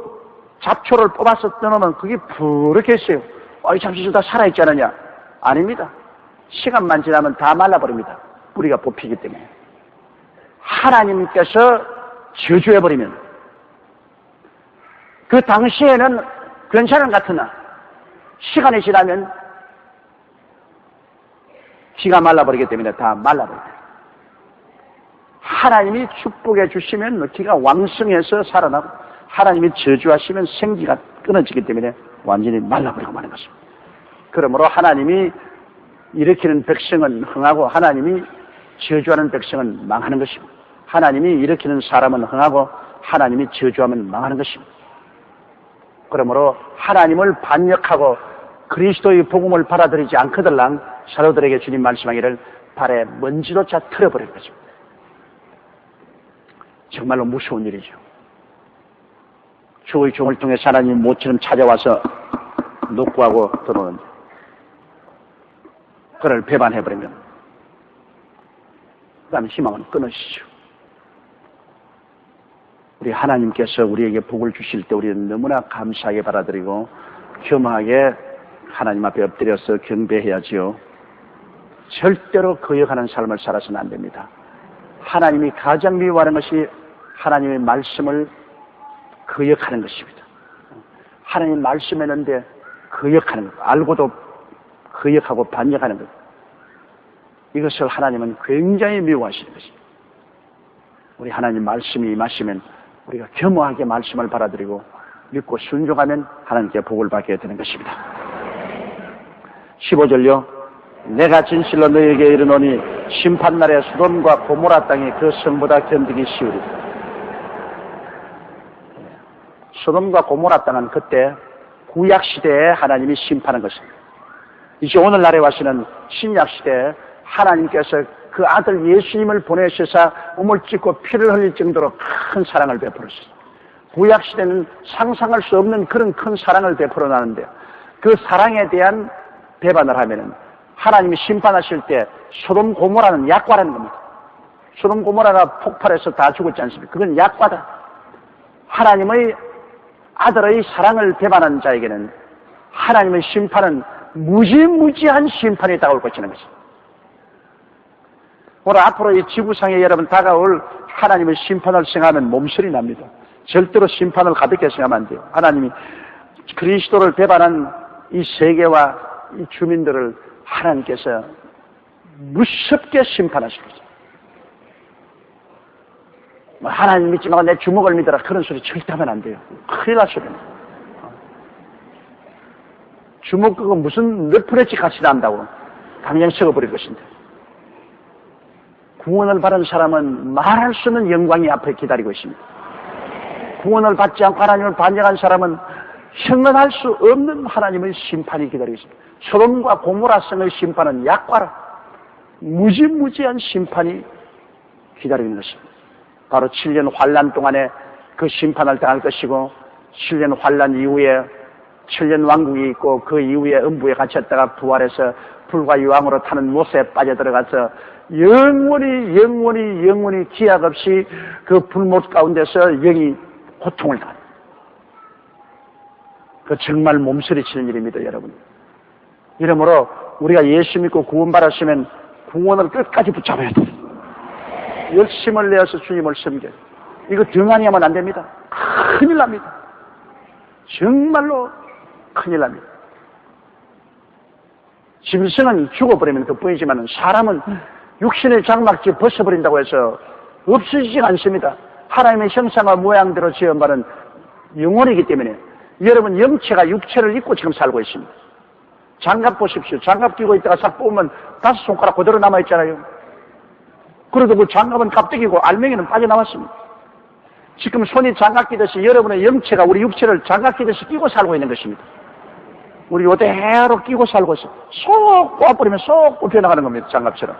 잡초를 뽑아서 떠놓으면 그게 푸르게 있어요. 잠시 좀 다 살아있지 않느냐? 아닙니다. 시간만 지나면 다 말라버립니다. 뿌리가 뽑히기 때문에. 하나님께서 저주해버리면 그 당시에는 괜찮은 것 같으나 시간이 지나면 기가 말라버리기 때문에 다 말라버립니다. 하나님이 축복해 주시면 기가 왕성해서 살아나고 하나님이 저주하시면 생기가 끊어지기 때문에 완전히 말라버리고 마는 것입니다. 그러므로 하나님이 일으키는 백성은 흥하고 하나님이 저주하는 백성은 망하는 것입니다. 하나님이 일으키는 사람은 흥하고 하나님이 저주하면 망하는 것입니다. 그러므로 하나님을 반역하고 그리스도의 복음을 받아들이지 않거들랑 사도들에게 주님 말씀하기를 발에 먼지조차 틀어버릴 것입니다. 정말로 무서운 일이죠. 주의 종을 통해 하나님이 모처럼 찾아와서 녹구하고 들어오는데 그를 배반해버리면 그 다음에 희망은 끊어지죠. 우리 하나님께서 우리에게 복을 주실 때 우리는 너무나 감사하게 받아들이고 겸허하게 하나님 앞에 엎드려서 경배해야지요. 절대로 거역하는 삶을 살아서는 안 됩니다. 하나님이 가장 미워하는 것이 하나님의 말씀을 거역하는 것입니다. 하나님 말씀했는데 거역하는 것, 알고도 거역하고 반역하는 것. 이것을 하나님은 굉장히 미워하시는 것입니다. 우리 하나님 말씀이 임하시면 우리가 겸허하게 말씀을 받아들이고 믿고 순종하면 하나님께 복을 받게 되는 것입니다. 15절요. 내가 진실로 너희에게 이르노니 심판날에 소돔과 고모라 땅이 그 성보다 견디기 쉬우리라. 소돔과 고모라 땅은 그때 구약시대에 하나님이 심판한 것입니다. 이제 오늘날에 와서는 신약시대에 하나님께서 그 아들 예수님을 보내셔서 몸을 찢고 피를 흘릴 정도로 큰 사랑을 베풀었어요. 구약시대는 상상할 수 없는 그런 큰 사랑을 베풀어 놨는데 그 사랑에 대한 배반을 하면은 하나님이 심판하실 때 소돔 고모라는 약과라는 겁니다. 소돔 고모라가 폭발해서 다 죽었지 않습니까? 그건 약과다. 하나님의 아들의 사랑을 배반한 자에게는 하나님의 심판은 무지무지한 심판이 다가올 것이라는 것입니다. 오늘 앞으로 이 지구상에 여러분 다가올 하나님의 심판을 생각하면 몸서리 납니다. 절대로 심판을 가볍게 생각하면 안 돼요. 하나님이 그리스도를 배반한 이 세계와 이 주민들을 하나님께서 무섭게 심판하실 것입니다. 하나님 믿지 말고 내 주먹을 믿어라 그런 소리 절대 하면 안 돼요. 큰일 날 소리입니다. 주먹 그거 무슨 몇 프레치 같이 난다고 당장 썩어버릴 것인데 구원을 받은 사람은 말할 수 없는 영광이 앞에 기다리고 있습니다. 구원을 받지 않고 하나님을 반역한 사람은 형언할 수 없는 하나님의 심판이 기다리고 있습니다. 소돔과 고모라성의 심판은 약과라 무지무지한 심판이 기다리고 있는 것입니다. 바로 7년 환란 동안에 그 심판을 당할 것이고 7년 환란 이후에 7년 왕국이 있고 그 이후에 음부에 갇혔다가 부활해서 불과 유황으로 타는 못에 빠져들어가서 영원히 기약 없이 그 불못 가운데서 영이 고통을 당합니다. 그 정말 몸서리치는 일입니다, 여러분. 이러므로 우리가 예수 믿고 구원받았으면 구원을 끝까지 붙잡아야 돼요. 열심을 내어서 주님을 섬겨요. 이거 등한히 하면 안 됩니다. 큰일 납니다. 정말로 큰일 납니다. 짐승은 죽어버리면 그뿐이지만 사람은 육신의 장막지 벗어버린다고 해서 없어지지 않습니다. 하나님의 형상과 모양대로 지은 바는 영혼이기 때문에 여러분 영체가 육체를 입고 지금 살고 있습니다. 장갑 보십시오. 장갑 끼고 있다가 싹 뽑으면 5손가락 그대로 남아있잖아요. 그래도 그 장갑은 깍두기고 알맹이는 빠져나왔습니다. 지금 손이 장갑 끼듯이 여러분의 영체가 우리 육체를 장갑 끼듯이 끼고 살고 있는 것입니다. 우리 이대로 끼고 살고 있어요. 쏙 꼬아버리면 쏙 뽑혀나가는 겁니다. 장갑처럼.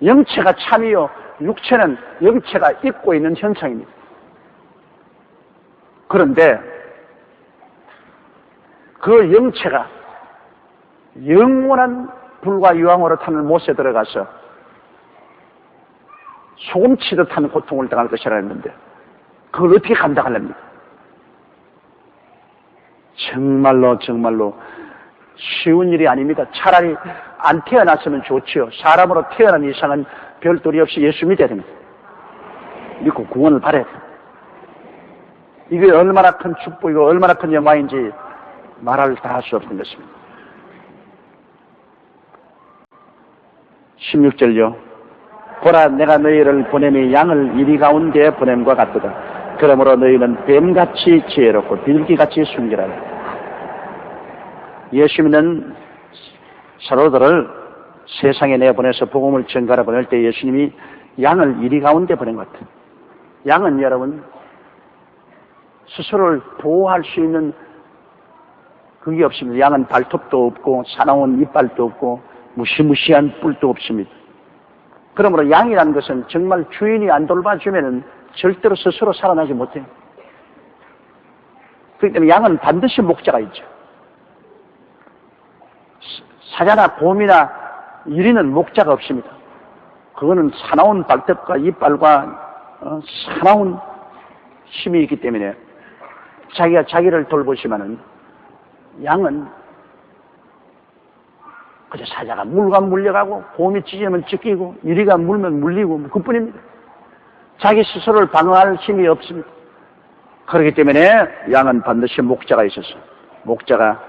영체가 참이요. 육체는 영체가 입고 있는 현상입니다. 그런데 그 영체가 영원한 불과 유황으로 타는 못에 들어가서 소금치듯 하는 고통을 당할 것이라 했는데 그걸 어떻게 감당하렵니까? 정말로 쉬운 일이 아닙니다. 차라리 안 태어났으면 좋지요. 사람으로 태어난 이상은 별도리 없이 예수 믿어야 됩니다. 믿고 구원을 바라야 돼요. 이게 얼마나 큰 축복이고 얼마나 큰 영광인지 말할 다 할 수 없는 것입니다. 16절요. 보라 내가 너희를 보냄이 양을 이리 가운데 보냄과 같도다. 그러므로 너희는 뱀같이 지혜롭고 비둘기같이 순결하라. 예수 믿는 사도들을 세상에 내보내서 복음을 전가라 보낼 때 예수님이 양을 이리 가운데 보낸 것 같아요. 양은 여러분 스스로를 보호할 수 있는 그게 없습니다. 양은 발톱도 없고 사나운 이빨도 없고 무시무시한 뿔도 없습니다. 그러므로 양이라는 것은 정말 주인이 안 돌봐주면은 절대로 스스로 살아나지 못해요. 그렇기 때문에 양은 반드시 목자가 있죠. 사자나 곰이나 유리는 목자가 없습니다. 그거는 사나운 발톱과 이빨과 사나운 힘이 있기 때문에 자기가 자기를 돌보시면은 양은 그저 사자가 물건 물려가고 곰이 찢으면 찢기고 유리가 물면 물리고 그뿐입니다. 자기 스스로를 방어할 힘이 없습니다. 그렇기 때문에 양은 반드시 목자가 있어서 목자가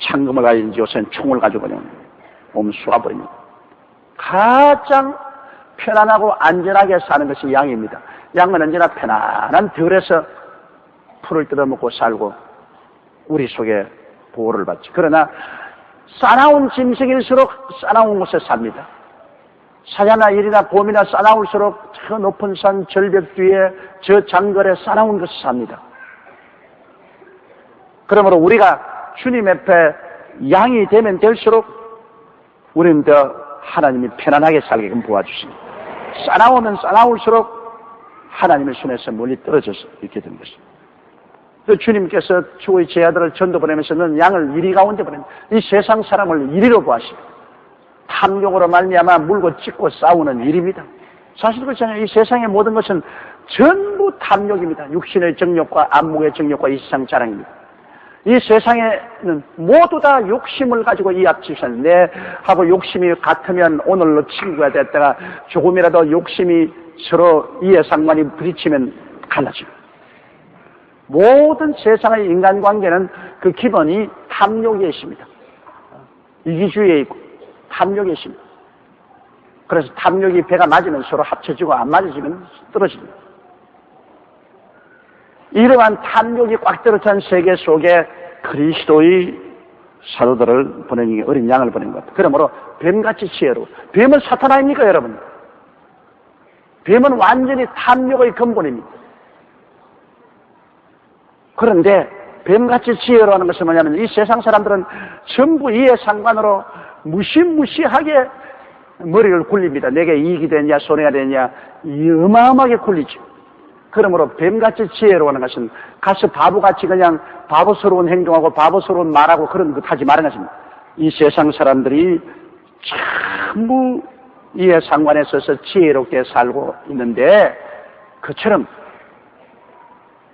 창금을 가진지 요새는 총을 가지고 그냥 몸 쏘아버립니다. 가장 편안하고 안전하게 사는 것이 양입니다. 양은 언제나 편안한 들에서 풀을 뜯어먹고 살고 우리 속에 보호를 받죠. 그러나 싸나운 짐승일수록 싸나운 곳에 삽니다. 사자나 일이나 곰이나 싸나울수록 저 높은 산 절벽 뒤에 저 장거리에 싸나운 곳에 삽니다. 그러므로 우리가 주님 앞에 양이 되면 될수록 우리는 더 하나님이 편안하게 살게끔 도와주십니다. 싸나우면 싸나울수록 하나님의 손에서 멀리 떨어져서 있게 되는 것입니다. 주님께서 주의 제 아들을 전도 보내면서는 양을 이리 가운데 보냅니다. 이 세상 사람을 이리로 보았습니다. 탐욕으로 말미암아 물고 찢고 싸우는 일입니다. 사실 그렇잖아요. 이 세상의 모든 것은 전부 탐욕입니다. 육신의 정욕과 안목의 정욕과 이 세상 자랑입니다. 이 세상에는 모두 다 욕심을 가지고 이합치셔서 내하고 욕심이 같으면 오늘로 친구가 됐다가 조금이라도 욕심이 서로 이해상관이 부딪히면 갈라집니다. 모든 세상의 인간관계는 그 기본이 탐욕에 있습니다. 이기주의에 있고 탐욕에 있습니다. 그래서 탐욕이 배가 맞으면 서로 합쳐지고 안 맞으면 떨어집니다. 이러한 탐욕이 꽉 들어찬 세계 속에 그리스도의 사도들을 보내는 게 어린 양을 보낸 것 같아요. 그러므로 뱀같이 지혜로. 뱀은 사탄 아닙니까, 여러분? 뱀은 완전히 탐욕의 근본입니다. 그런데 뱀같이 지혜로하는 것은 뭐냐면 이 세상 사람들은 전부 이해 상관으로 무시무시하게 머리를 굴립니다. 내게 이익이 되냐 손해가 되냐 어마어마하게 굴리죠. 그러므로 뱀같이 지혜로워하는 것은 가서 바보같이 그냥 바보스러운 행동하고 바보스러운 말하고 그런 것 하지 말라는 것입니다. 이 세상 사람들이 전부 이해 상관에 있어서 지혜롭게 살고 있는데 그처럼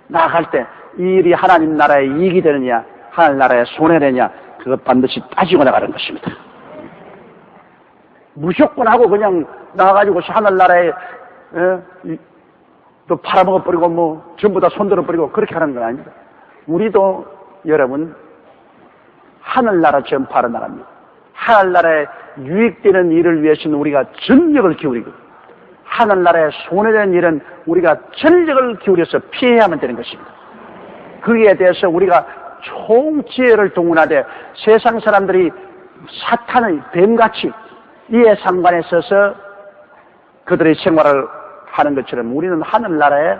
나아갈 때 이 일이 하나님 나라에 이익이 되느냐 하나님 나라에 손해되냐 그것 반드시 따지고 나가는 것입니다. 무조건 하고 그냥 나가가지고 하늘나라에 또 팔아먹어버리고 뭐 전부 다 손들어버리고 그렇게 하는 건 아닙니다. 우리도 여러분 하늘나라 전파하러 나갑니다. 하늘나라에 유익되는 일을 위해서는 우리가 전력을 기울이고 하늘나라에 손해되는 일은 우리가 전력을 기울여서 피해야만 되는 것입니다. 거기에 대해서 우리가 총지혜를 동원하되 세상 사람들이 사탄의 뱀같이 이해 상관에 있어서 그들의 생활을 하는 것처럼 우리는 하늘나라에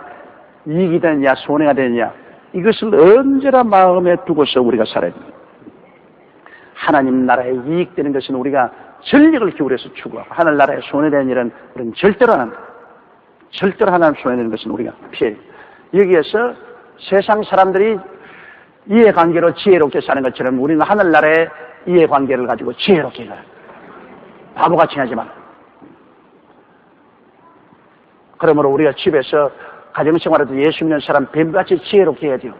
이익이 되느냐 손해가 되느냐 이것을 언제나 마음에 두고서 우리가 살아야 됩니다. 하나님 나라에 이익되는 것은 우리가 전력을 기울여서 추구하고 하늘나라에 손해되는 일은 우리는 절대로 안 합니다. 절대로 하나님 손해되는 것은 우리가 피해야 됩니다. 여기에서 세상 사람들이 이해관계로 지혜롭게 사는 것처럼 우리는 하늘나라의 이해관계를 가지고 지혜롭게 살아야 됩니다. 바보같이 하지 마. 그러므로 우리가 집에서 가정생활에도 예수 믿는 사람 뱀같이 지혜롭게 해야 돼요.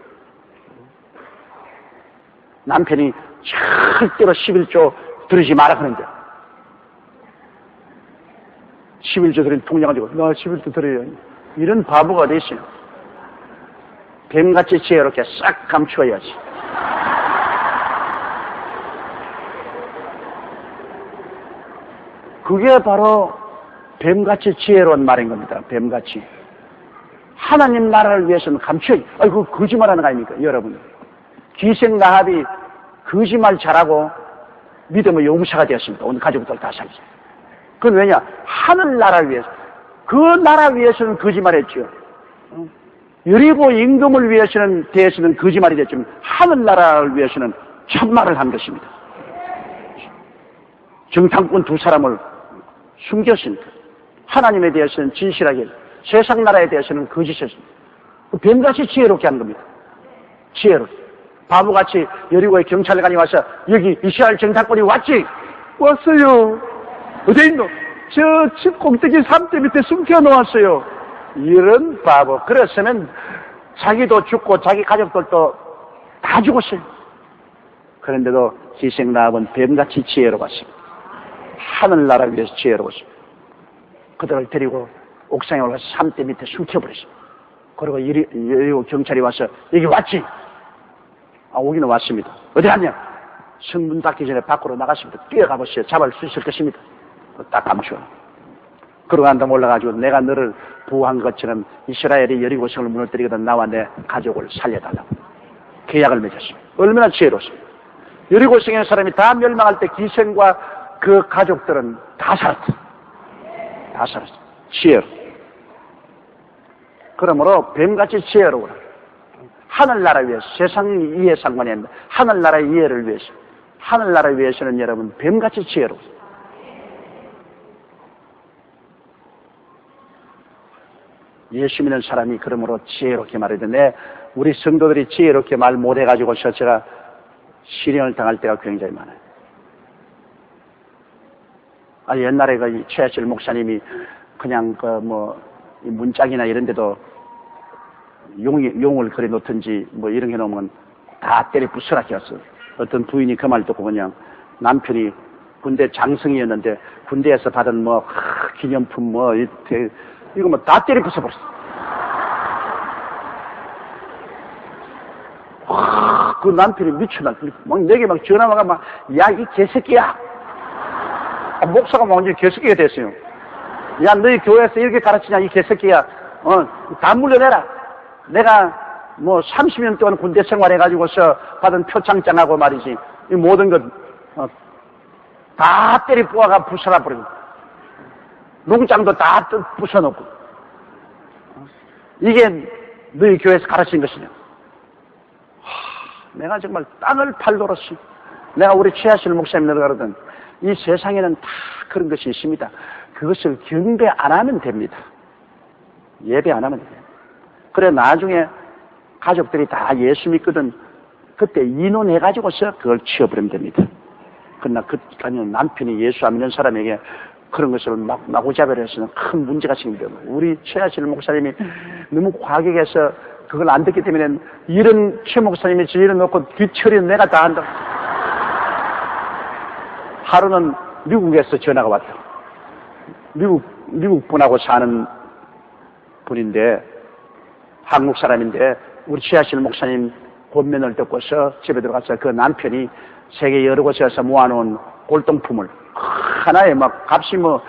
남편이 절대로 11조 들으지 마라 그러는데 11조 들은 통장 가지고 나 11조 들어요. 이런 바보가 어디 있어요. 뱀같이 지혜롭게 싹 감추어야지. 그게 바로 뱀같이 지혜로운 말인 겁니다. 뱀같이. 하나님 나라를 위해서는 감춰야지. 아이고 거짓말하는 거 아닙니까 여러분. 기생나합이 거짓말 잘하고 믿음의 용사가 되었습니다. 오늘 가족들 다 살죠. 그건 왜냐? 하늘나라를 위해서. 그 나라 위해서는 거짓말했죠. 여리고 임금을 위해서는 대해서는 거짓말이 됐지만 하늘나라를 위해서는 참말을 한 것입니다. 정탐꾼 두 사람을 숨겼습니다. 하나님에 대해서는 진실하게 세상 나라에 대해서는 거짓했습니다. 뱀같이 지혜롭게 하는 겁니다. 지혜롭게. 바보같이 여리고의 경찰관이 와서 여기 이스라엘 정탐꾼이 왔지? 왔어요. 어디 있노? 저 집 꼭대기 삼대 밑에 숨겨 놓았어요. 이런 바보. 그랬으면 자기도 죽고 자기 가족들도 다 죽었어요. 그런데도 기생나합은 뱀같이 지혜로웠습니다. 하늘나라를 위해서 지혜로웠습니다. 그들을 데리고 옥상에 올라가서 삼대 밑에 숨겨버렸습니다. 그리고 여리고 경찰이 와서 여기 왔지? 오기는 왔습니다. 어디 갔냐? 성문 닫기 전에 밖으로 나갔습니다. 뛰어가보세요. 잡을 수 있을 것입니다. 딱 감춰. 그러고 난 다음에 올라가지고 내가 너를 보호한 것처럼 이스라엘이 여리고성을 무너뜨리거든 나와 내 가족을 살려달라고 계약을 맺었습니다. 얼마나 지혜로웠습니다. 여리고성에 있는 사람이 다 멸망할 때 기생과 그 가족들은 다 살았다. 다 살았어. 지혜로. 그러므로 뱀같이 지혜로워라. 하늘나라 위해서 세상 이해 상관이 아닙니다. 하늘나라의 이해를 위해서. 하늘나라를 위해서는 여러분 뱀같이 지혜로워요. 예수 믿는 사람이 그러므로 지혜롭게 말하던데 우리 성도들이 지혜롭게 말 못해가지고서 제가 실형을 당할 때가 굉장히 많아요. 옛날에 그 최하실 목사님이 그냥 문짝이나 이런 데도 용을 그려 놓든지 뭐 이런 게 놓으면 다 때려 부스럽게 했어. 어떤 부인이 그 말 듣고 그냥 남편이 군대 장성이었는데 군대에서 받은 기념품 이거 다 때려 부숴버렸어. 그 남편이 미쳐나. 내게 전화가 야, 이 개새끼야. 목사가 완전히 개새끼가 됐어요. 야, 너희 교회에서 이렇게 가르치냐, 이 개새끼야. 다 물려내라. 내가 30년 동안 군대 생활해가지고서 받은 표창장하고 말이지. 이 모든 것 다 때리 뽑아가 부숴놔버리고 농장도 다 부숴놓고 이게 너희 교회에서 가르친 것이냐? 내가 정말 땅을 팔도록 내가 우리 최하실 목사님들 그러던 이 세상에는 다 그런 것이 있습니다. 그것을 경배 안 하면 됩니다. 예배 안 하면 돼요. 그래 나중에 가족들이 다 예수 믿거든 그때 인원해가지고서 그걸 치워버리면 됩니다. 그러나 그까지는 남편이 예수 안 믿는 사람에게 그런 것을 막 마구잡이를 해서는 큰 문제가 생깁니다. 우리 최하실 목사님이 너무 과격해서 그걸 안 듣기 때문에 이런 최 목사님이 저희를 놓고 뒤처리는 내가 다 한다. 하루는 미국에서 전화가 왔다. 미국 분하고 사는 분인데 한국 사람인데 우리 최하실 목사님 권면을 듣고서 집에 들어가서 그 남편이 세계 여러 곳에서 모아놓은 골동품을 하나에 막 값이 뭐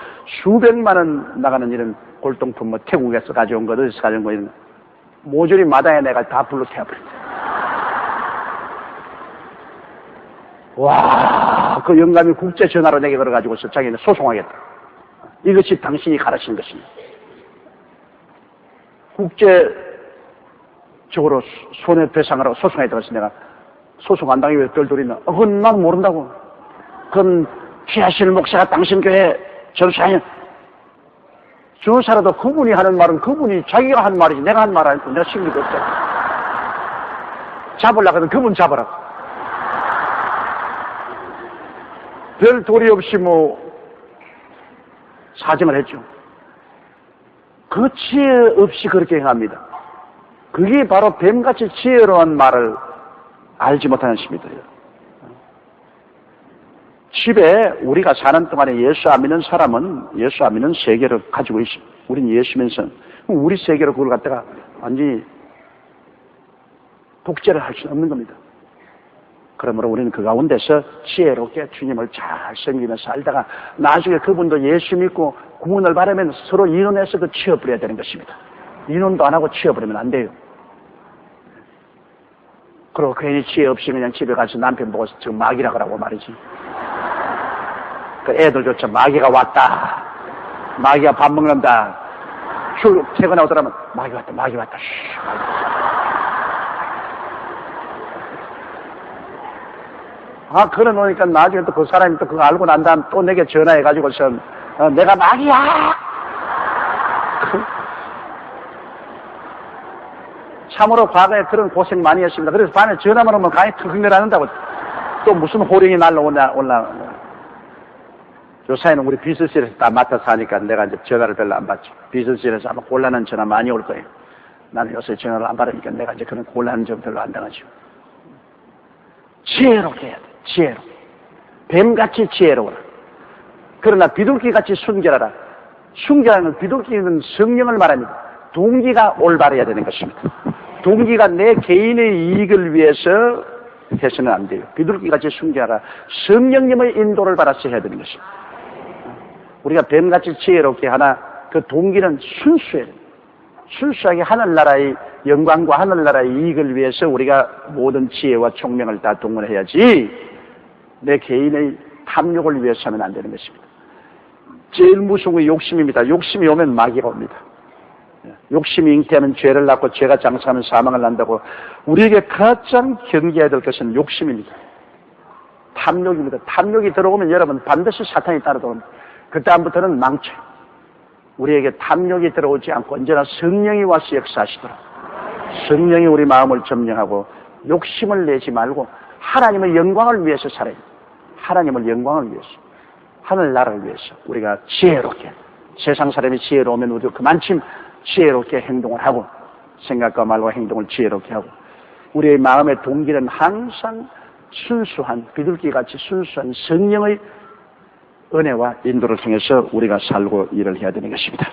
수백만 원 나가는 이런 골동품 뭐 태국에서 가져온 거 어디서 가져온 거 이런 거 모조리 마당에 내가 다 불러 태워버렸다. 와, 그 영감이 국제 전화로 내게 걸어가지고서 자기는 소송하겠다. 이것이 당신이 가르친 것입니다. 국제적으로 손해배상하라고 소송에 들어가서 내가 소송 안 당하기 위해서 덜덜이나 그건 난 모른다고. 그건 최하실 목사가 당신 교회 전사하냐. 전사라도 그분이 하는 말은 그분이 자기가 한 말이지 내가 한 말 아니고 내가 신경도 없다. 잡으려고 하면 그분 잡아라. 별 도리 없이 뭐 사정을 했죠. 그 지혜 없이 그렇게 행합니다. 그게 바로 뱀같이 지혜로운 말을 알지 못하는 것입니다. 집에 우리가 사는 동안에 예수 안 믿는 사람은 예수 안 믿는 세계를 가지고 있습니다. 우린 예수 믿으면서 우리 세계로 그걸 갖다가 완전히 독재를 할 수는 없는 겁니다. 그러므로 우리는 그 가운데서 지혜롭게 주님을 잘 섬기면서 살다가 나중에 그분도 예수 믿고 구원을 받으면 서로 인원해서 그 치워버려야 되는 것입니다. 인원도 안 하고 치워버리면 안 돼요. 그리고 괜히 지혜 없이 그냥 집에 가서 남편 보고 저 마귀라 그러고 말이지. 그 애들조차 마귀가 왔다. 마귀가 밥 먹는다. 퇴근하더라면 마귀 왔다. 마귀 왔다. 아, 그래 놓으니까 나중에 또 그 사람이 또 그거 알고 난 다음 또 내게 전화해가지고서 내가 마귀야! 참으로 과거에 그런 고생 많이 했습니다. 그래서 밤에 전화만 오면 강이 腾腾안 한다고. 또 무슨 호령이 날라오냐, 요사이는 우리 비서실에서 다 맡아서 하니까 내가 이제 전화를 별로 안 받죠. 비서실에서 아마 곤란한 전화 많이 올 거예요. 나는 요새 전화를 안 받으니까 내가 이제 그런 곤란한 점 별로 안 당하죠. 지혜롭게 해야 돼. 지혜롭게. 뱀같이 지혜로워라. 그러나 비둘기같이 순결하라. 순결하는 비둘기는 성령을 말합니다. 동기가 올바르야 되는 것입니다. 동기가 내 개인의 이익을 위해서 해서는 안 돼요. 비둘기같이 순결하라. 성령님의 인도를 받아서 해야 되는 것입니다. 우리가 뱀같이 지혜롭게 하나 그 동기는 순수해요. 순수하게 하늘나라의 영광과 하늘나라의 이익을 위해서 우리가 모든 지혜와 총명을 다 동원해야지 내 개인의 탐욕을 위해서 하면 안 되는 것입니다. 제일 무서운 게 욕심입니다. 욕심이 오면 마귀가 옵니다. 욕심이 잉태하면 죄를 낳고 죄가 장사하면 사망을 난다고 우리에게 가장 경계해야 될 것은 욕심입니다. 탐욕입니다. 탐욕이 들어오면 여러분 반드시 사탄이 따라 들어옵니다. 그 다음부터는 망쳐요. 우리에게 탐욕이 들어오지 않고 언제나 성령이 와서 역사하시도록 성령이 우리 마음을 점령하고 욕심을 내지 말고 하나님의 영광을 위해서 살아야 돼요. 하나님의 영광을 위해서 하늘나라를 위해서 우리가 지혜롭게 세상 사람이 지혜로우면 우리도 그만큼 지혜롭게 행동을 하고 생각과 말과 행동을 지혜롭게 하고 우리의 마음의 동기는 항상 순수한 비둘기같이 순수한 성령의 은혜와 인도를 통해서 우리가 살고 일을 해야 되는 것입니다.